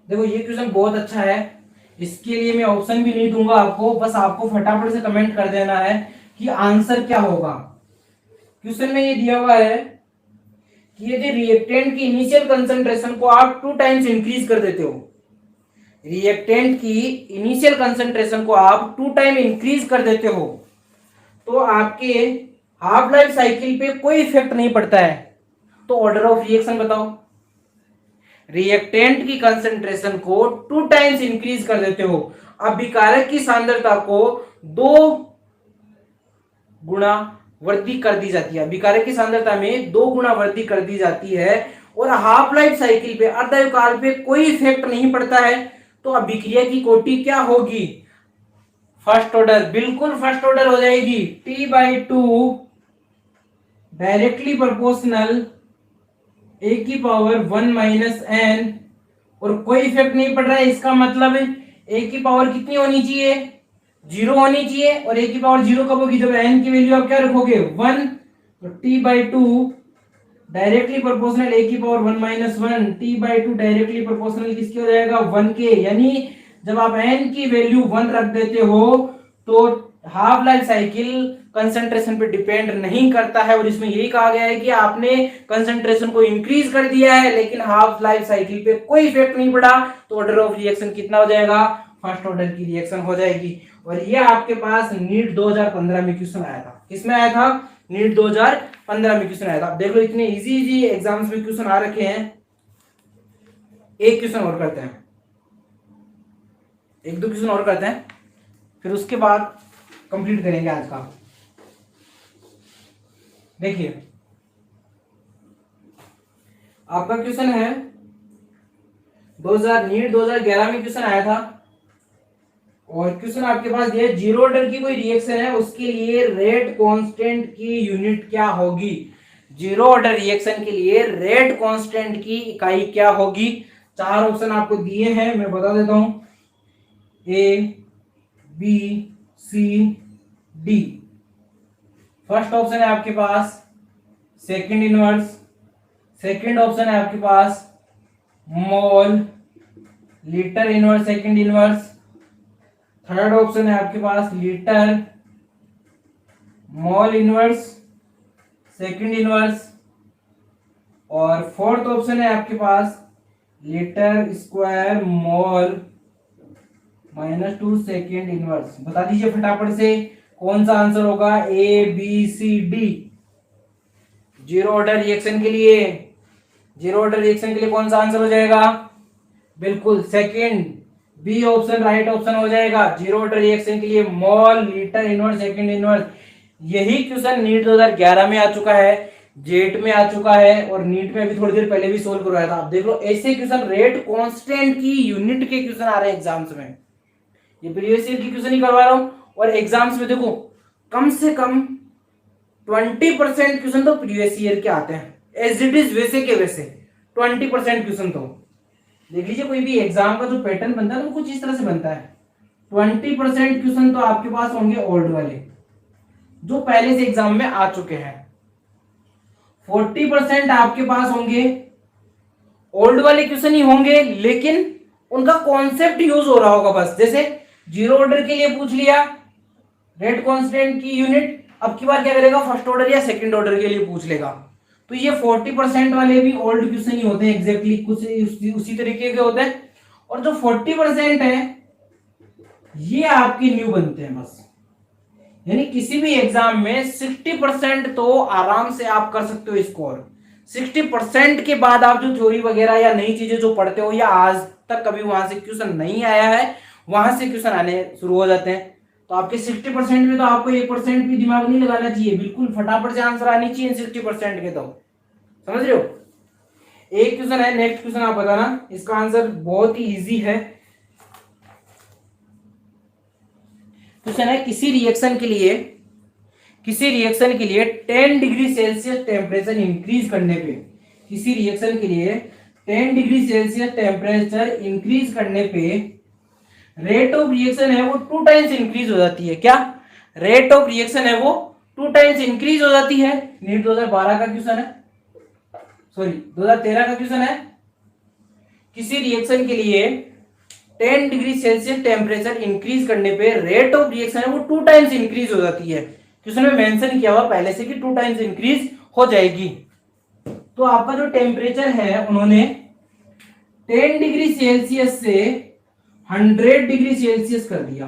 देखो ये क्वेश्चन बहुत अच्छा है, इसके लिए मैं ऑप्शन भी नहीं दूंगा आपको, बस आपको फटाफट से कमेंट कर देना है कि आंसर क्या होगा। क्वेश्चन में ये दिया हुआ है कि यदि रिएक्टेंट की इनिशियल कंसंट्रेशन को आप 2 टाइम्स इंक्रीज कर देते हो, रिएक्टेंट की इनिशियल कंसंट्रेशन को आप 2 टाइम इंक्रीज कर देते हो, तो आपके हाफ लाइफ साइकिल पे कोई इफेक्ट नहीं पड़ता है। तो ऑर्डर ऑफ रिएक्शन बताओ। रिएक्टेंट की कंसंट्रेशन को 2 टाइम्स इंक्रीज कर देते हो, अभिकारक की सांद्रता को 2 गुना वृद्धि कर दी जाती है। अभिकारक की सांद्रता में 2 गुना वृद्धि कर दी जाती है और हाफ लाइफ साइकिल पे, अर्धायु काल पे कोई इफेक्ट नहीं पड़ता है। तो अभिक्रिया की कोटि क्या होगी? First order. बिल्कुल फर्स्ट ऑर्डर हो जाएगी। T/2 directly proportional a⁻1 - n, और कोई इफेक्ट नहीं पड़ रहा है, इसका मतलब a की पावर कितनी होनी चाहिए? 0 होनी चाहिए। और a की पावर 0 कब होगी? जब n की वैल्यू आप क्या रखोगे? 1। तो T/2 directly proportional a⁻1 - 1, T/2 directly proportional किसके हो जाएगा? 1 के। यानी जब आप n की वैल्यू 1 रख देते हो तो हाफ लाइफ साइकिल कंसंट्रेशन पे डिपेंड नहीं करता है। और इसमें यही कहा गया है कि आपने कंसंट्रेशन को इंक्रीज कर दिया है लेकिन हाफ लाइफ साइकिल पे कोई इफेक्ट नहीं पड़ा। तो ऑर्डर ऑफ रिएक्शन कितना हो जाएगा? फर्स्ट ऑर्डर की रिएक्शन हो जाएगी। और ये आपके पास नीट 2015 में क्वेश्चन आया था। किसमें आया था? नीट 2015 में क्वेश्चन आया था। देख लो इतने इजी इजी एग्जाम्स में क्वेश्चन आ रखे हैं। एक क्वेश्चन और करते हैं, 1-2 क्वेश्चन और करते हैं, फिर उसके बाद कंप्लीट करेंगे आज का। देखिए आपका क्वेश्चन है 2011 में क्वेश्चन आया था, और क्वेश्चन आपके पास ये जीरो ऑर्डर की कोई रिएक्शन है, उसके लिए रेट कांस्टेंट की यूनिट क्या होगी। जीरो ऑर्डर रिएक्शन के लिए रेट कांस्टेंट की इकाई क्या होगी। चार ऑप्शन आपको दिए हैं, मैं बता देता हूं, A B C D. First option है आपके पास सेकंड इनवर्स, सेकंड ऑप्शन है आपके पास mole litre inverse second inverse, third option है आपके पास litre mole inverse second inverse, और फोर्थ ऑप्शन है आपके पास litre square mole -2 second inverse. बता दीजिए फटाफट से कौन सा आंसर होगा, A B C D. Zero order reaction के लिए, जीरो ऑर्डर रिएक्शन के लिए कौन सा आंसर हो जाएगा, बिल्कुल second, B option right option हो जाएगा। जीरो ऑर्डर रिएक्शन के लिए mole litre inverse second inverse. यही क्वेश्चन नीट 2011 में आ चुका है, जेट में आ चुका है, और नीट में अभी थोड़ी देर पहले भी सोल्व करवाया था। आप देख लो, ऐसे क्वेश्चन रेट कांस्टेंट की यूनिट के क्वेश्चन आ रहे हैं एग्जाम्स में। ये प्रीवियस ईयर की क्वेश्चन ही करवा रहा हूं, और एग्जाम्स में देखो कम से कम 20% क्वेश्चन तो प्रीवियस ईयर के आते हैं, एज इट इज वैसे के वैसे 20% क्वेश्चन। तो देख लीजिए कोई भी एग्जाम का जो पैटर्न बनता है तो कुछ इस तरह से बनता है। 20% क्वेश्चन तो आपके पास होंगे ओल्ड वाले, जो पहले से एग्जाम में आ चुके हैं। 40% आपके पास होंगे ओल्ड वाले क्वेश्चन ही होंगे, लेकिन उनका कॉन्सेप्ट यूज हो रहा होगा बस। जैसे जीरो ऑर्डर के लिए पूछ लिया रेट कांस्टेंट की यूनिट, अब की बार क्या करेगा, फर्स्ट ऑर्डर या सेकंड ऑर्डर के लिए पूछ लेगा। तो ये 40% वाले भी ओल्ड क्वेश्चन ही होते हैं, एग्जैक्टली कुछ उसी तरीके के होते हैं। और जो 40% है ये आपके न्यू बनते हैं बस। यानी किसी भी एग्जाम में 60% तो आराम से आप कर सकते हो स्कोर। 60% के बाद आप जो थ्योरी वगैरह या नई चीजें जो पढ़ते हो, या आज तक कभी वहां से क्वेश्चन नहीं आया है, वहां से क्वेश्चन आने शुरू हो जाते हैं। तो आपके 60% में तो आपको 1% भी दिमाग नहीं लगाना चाहिए, बिल्कुल फटाफट से आंसर आनी चाहिए 60% के। तो समझ रहे हो। एक क्वेश्चन है, नेक्स्ट क्वेश्चन आप बताना, इसका आंसर बहुत ही इजी है। क्वेश्चन है किसी रिएक्शन के लिए 10 डिग्री सेल्सियस टेम्परेचर इंक्रीज करने पे, किसी रिएक्शन के लिए 10 डिग्री सेल्सियस टेम्परेचर इंक्रीज करने पे रेट ऑफ रिएक्शन है वो 2 टाइम्स इंक्रीज हो जाती है। क्या रेट ऑफ रिएक्शन है वो 2 टाइम्स इंक्रीज हो जाती है। नीट 2012 का क्वेश्चन है, सॉरी 2013 का क्वेश्चन है। किसी रिएक्शन के लिए 10 डिग्री सेल्सियस टेम्परेचर इंक्रीज करने पे रेट ऑफ रिएक्शन है वो 2 टाइम्स इंक्रीज हो जाती है। क्वेश्चन में मेंशन किया हुआ पहले से कि 2 टाइम्स इंक्रीज हो जाएगी। तो आपका जो टेम्परेचर है उन्होंने 10 डिग्री सेल्सियस से 100 डिग्री सेल्सियस कर दिया।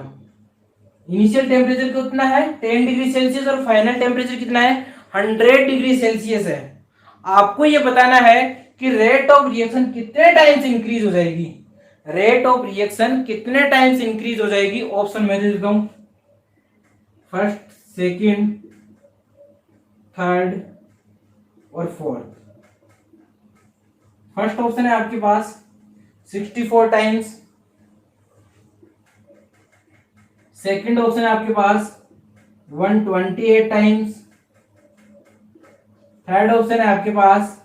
इनिशियल टेम्परेचर कितना है 10 डिग्री सेल्सियस, और फाइनल टेम्परेचर कितना है 100 डिग्री सेल्सियस है। आपको यह बताना है कि रेट ऑफ रिएक्शन कितने टाइम्स इंक्रीज हो जाएगी, रेट ऑफ रिएक्शन कितने टाइम्स इंक्रीज हो जाएगी। ऑप्शन मैं दे देता हूं, फर्स्ट सेकंड थर्ड और फोर्थ। फर्स्ट ऑप्शन है आपके पास 64 टाइम्स, सेकंड ऑप्शन है आपके पास 128 टाइम्स, थर्ड ऑप्शन है आपके पास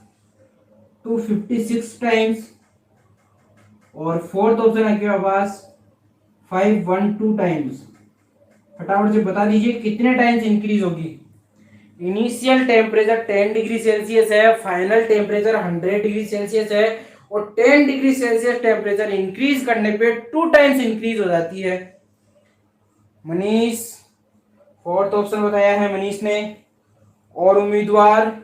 256 टाइम्स, और फोर्थ ऑप्शन है आपके पास 512 टाइम्स। फटाफट से बता दीजिए कितने टाइम्स इंक्रीज होगी। इनिशियल टेम्परेचर 10 डिग्री सेल्सियस है, फाइनल टेम्परेचर 100 डिग्री सेल्सियस है, और 10 डिग्री सेल्सियस टेम्परेचर इंक्रीज करने पे 2 टाइम्स इंक्रीज हो जाती है। मनीष फोर्थ ऑप्शन बताया है मनीष ने। और उम्मीदवार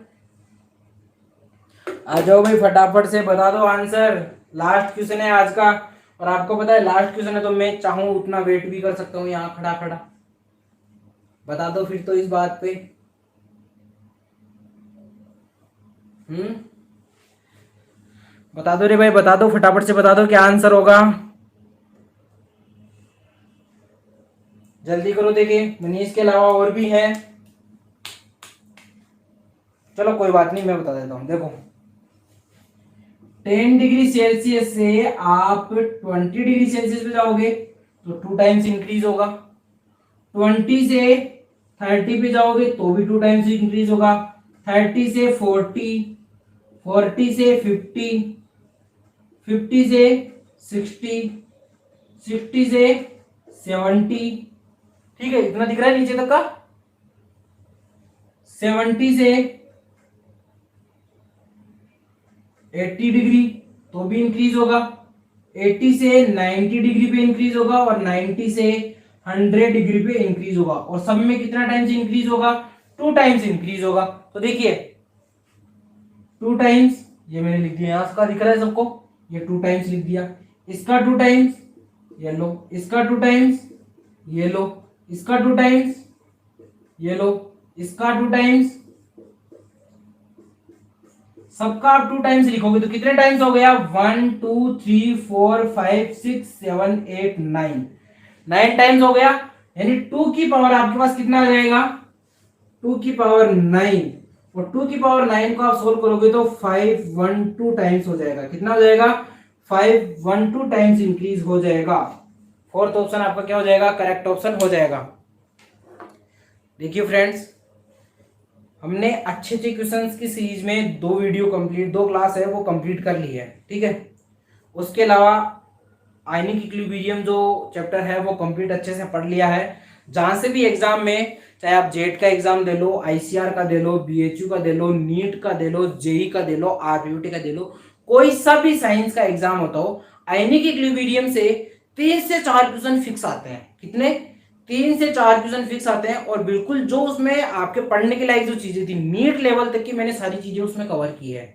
आ जाओ भाई, फटाफट से बता दो आंसर। लास्ट क्वेश्चन है आज का, और आपको पता है लास्ट क्वेश्चन है तो मैं चाहूं उतना वेट भी कर सकता हूं यहाँ खड़ा खड़ा। बता दो फिर तो इस बात पे। बता दो रे भाई, बता दो फटाफट से, बता दो क्या आंसर होगा। जल्दी करो, देखिए मनीष के अलावा और भी हैं। चलो कोई बात नहीं, मैं बता देता हूं। देखो 10 डिग्री सेल्सियस से आप 20 डिग्री सेल्सियस पे जाओगे तो 2 टाइम्स इंक्रीज होगा। 20 से 30 पे जाओगे तो भी 2 टाइम्स इंक्रीज होगा। 30 से 40, 40 से 50, 50 से 60, 60 से 70। ठीक है, इतना दिख रहा है नीचे तक का। 70 से 80 डिग्री तो भी इंक्रीज होगा। 80 से 90 डिग्री पे इंक्रीज होगा और 90 से 100 डिग्री पे इंक्रीज होगा। और सब में कितना टाइम्स इंक्रीज होगा? 2 टाइम्स इंक्रीज होगा। तो देखिए 2 टाइम्स, ये मैंने लिख दिया, यहां का दिख रहा है सबको, ये 2 टाइम्स लिख दिया। इसका 2 टाइम्स, ये लो। इसका 2 टाइम्स, ये लो। इसका 2 टाइम्स, ये लो। इसका 2 टाइम्स, सबका आप 2 टाइम्स लिखोगे तो कितने टाइम्स हो गया? 1 2 3 4 5 6 7 8 9, 9 टाइम्स हो गया। यानी 2 की पावर आपके पास कितना आ जाएगा? 2 की पावर 9। और 2 की पावर 9 को आप सोल्व करोगे तो 512 टाइम्स हो जाएगा। कितना हो जाएगा? 512 टाइम्स इंक्रीज हो जाएगा। फोर्थ ऑप्शन आपका क्या हो जाएगा? करेक्ट ऑप्शन हो जाएगा। देखिए फ्रेंड्स, हमने अच्छे अच्छे क्वेश्चंस की सीरीज में 2 वीडियो कंप्लीट, 2 क्लास है वो कंप्लीट कर ली है। ठीक है, उसके अलावा आयनिक इक्विलिब्रियम जो चैप्टर है वो कंप्लीट अच्छे से पढ़ लिया है। जहां से भी एग्जाम में, चाहे आप जेट का एग्जाम दे लो, आईसीआर का दे लो, बीएचयू का दे लो, नीट का दे लो, जेई का दे लो, आरपीयूटी का दे लो, कोई सा भी साइंस का एग्जाम होता हो, आयनिक इक्विलिब्रियम से 3 से 4 क्वेश्चन फिक्स आते हैं। कितने? 3 से 4 क्वेश्चन फिक्स आते हैं। और बिल्कुल जो उसमें आपके पढ़ने के लायक जो चीजें थी, नीट लेवल तक की मैंने सारी चीजें उसमें कवर की है।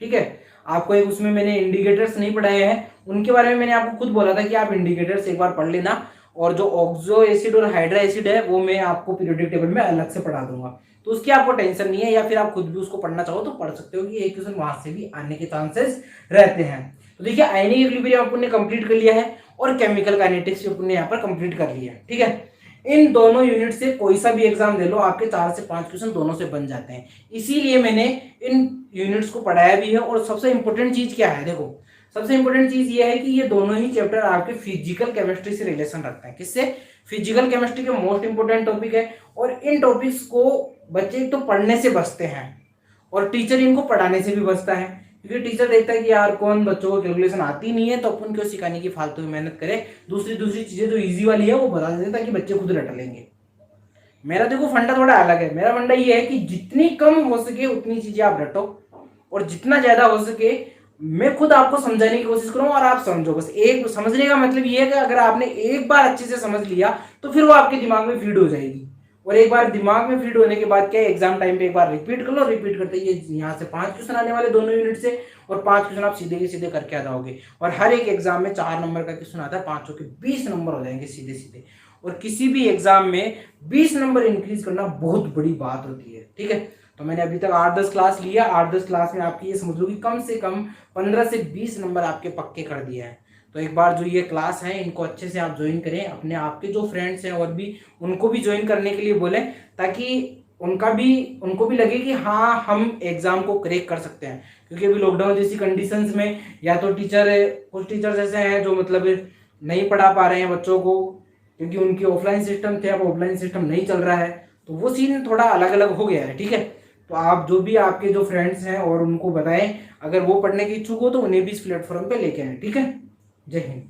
ठीक है, आपको एक उसमें मैंने इंडिकेटर्स नहीं पढ़ाए हैं, उनके बारे में मैंने आपको खुद बोला था कि आप इंडिकेटर्स एक बार पढ़ लेना। और जो ऑक्सो एसिड और हाइड्रा एसिड है वो मैं आपको पीरियोडिक टेबल में अलग से पढ़ा दूंगा, तो उसकी आपको टेंशन नहीं है। या फिर आप खुद भी उसको पढ़ना चाहो तो पढ़ सकते हो कि एक क्वेश्चन वहां से भी आने के चांसेस रहते हैं। तो देखिए आयनिक इक्विलिब्रियम अपन ने कंप्लीट कर लिया है और केमिकल काइनेटिक्स भी अपन ने यहाँ पर कंप्लीट कर लिया है। ठीक है, इन दोनों यूनिट से कोई सा भी एग्जाम दे लो, आपके 4 से 5 क्वेश्चन दोनों से बन जाते हैं। इसीलिए मैंने इन यूनिट्स को पढ़ाया भी है। और सबसे इंपॉर्टेंट चीज क्या है? देखो, सबसे इंपॉर्टेंट चीज ये है कि ये दोनों ही चैप्टर आपके फिजिकल केमिस्ट्री से रिलेशन रखते हैं। किससे? फिजिकल केमिस्ट्री के मोस्ट इंपोर्टेंट टॉपिक है। और इन टॉपिक्स को बच्चे तो पढ़ने से बचते हैं और टीचर इनको पढ़ाने से भी बचता है, क्योंकि टीचर देखता है कि यार कौन बच्चों को कैलकुलेशन आती नहीं है, तो अपन क्यों सिखाने की फालतू की मेहनत करे, दूसरी दूसरी चीजें जो इजी वाली है वो बता देते ताकि बच्चे खुद रट लेंगे। मेरा देखो फंडा थोड़ा अलग है। मेरा फंडा ये है कि जितनी कम हो सके उतनी चीजें आप रटो, और जितना ज्यादा हो सके मैं खुद आपको समझाने की कोशिश करूं और आप समझो। बस एक समझने का मतलब ये है कि अगर आपने एक बार अच्छे से समझ लिया तो फिर वो आपके दिमाग में फीड हो जाएगी। और एक बार दिमाग में फीड होने के बाद क्या, एग्जाम टाइम पे एक बार रिपीट कर लो। रिपीट करते ये यहाँ से 5 क्वेश्चन आने वाले दोनों यूनिट से, और 5 क्वेश्चन आप सीधे के सीधे करके आ जाओगे। और हर एक एग्जाम में 4 नंबर का क्वेश्चन आता है, 5 के 20 नंबर हो जाएंगे सीधे सीधे। और किसी भी एग्जाम में 20 नंबर इंक्रीज करना बहुत बड़ी बात होती है। ठीक है, तो मैंने अभी तक 8-10 क्लास लिया। 8-10 क्लास में आपकी ये समझ लो कि कम से कम 15 से 20 नंबर आपके पक्के कर दिए हैं। तो एक बार जो ये क्लास है इनको अच्छे से आप ज्वाइन करें, अपने आपके जो फ्रेंड्स हैं और भी उनको भी ज्वाइन करने के लिए बोलें, ताकि उनको भी लगे कि हाँ हम एग्जाम को क्रैक कर सकते हैं। क्योंकि अभी लॉकडाउन जैसी कंडीशंस में या तो कुछ टीचर्स ऐसे हैं जो मतलब नहीं पढ़ा पा रहे हैं बच्चों को, क्योंकि उनकी ऑफलाइन सिस्टम थे, अब ऑफलाइन सिस्टम नहीं चल रहा है, तो वो सीन थोड़ा अलग अलग हो गया है। ठीक है, तो आप जो भी आपके जो फ्रेंड्स हैं और उनको बताएं, अगर वो पढ़ने के इच्छुक हो तो उन्हें भी इस प्लेटफॉर्म पे लेके आए। ठीक है, जय हिंद।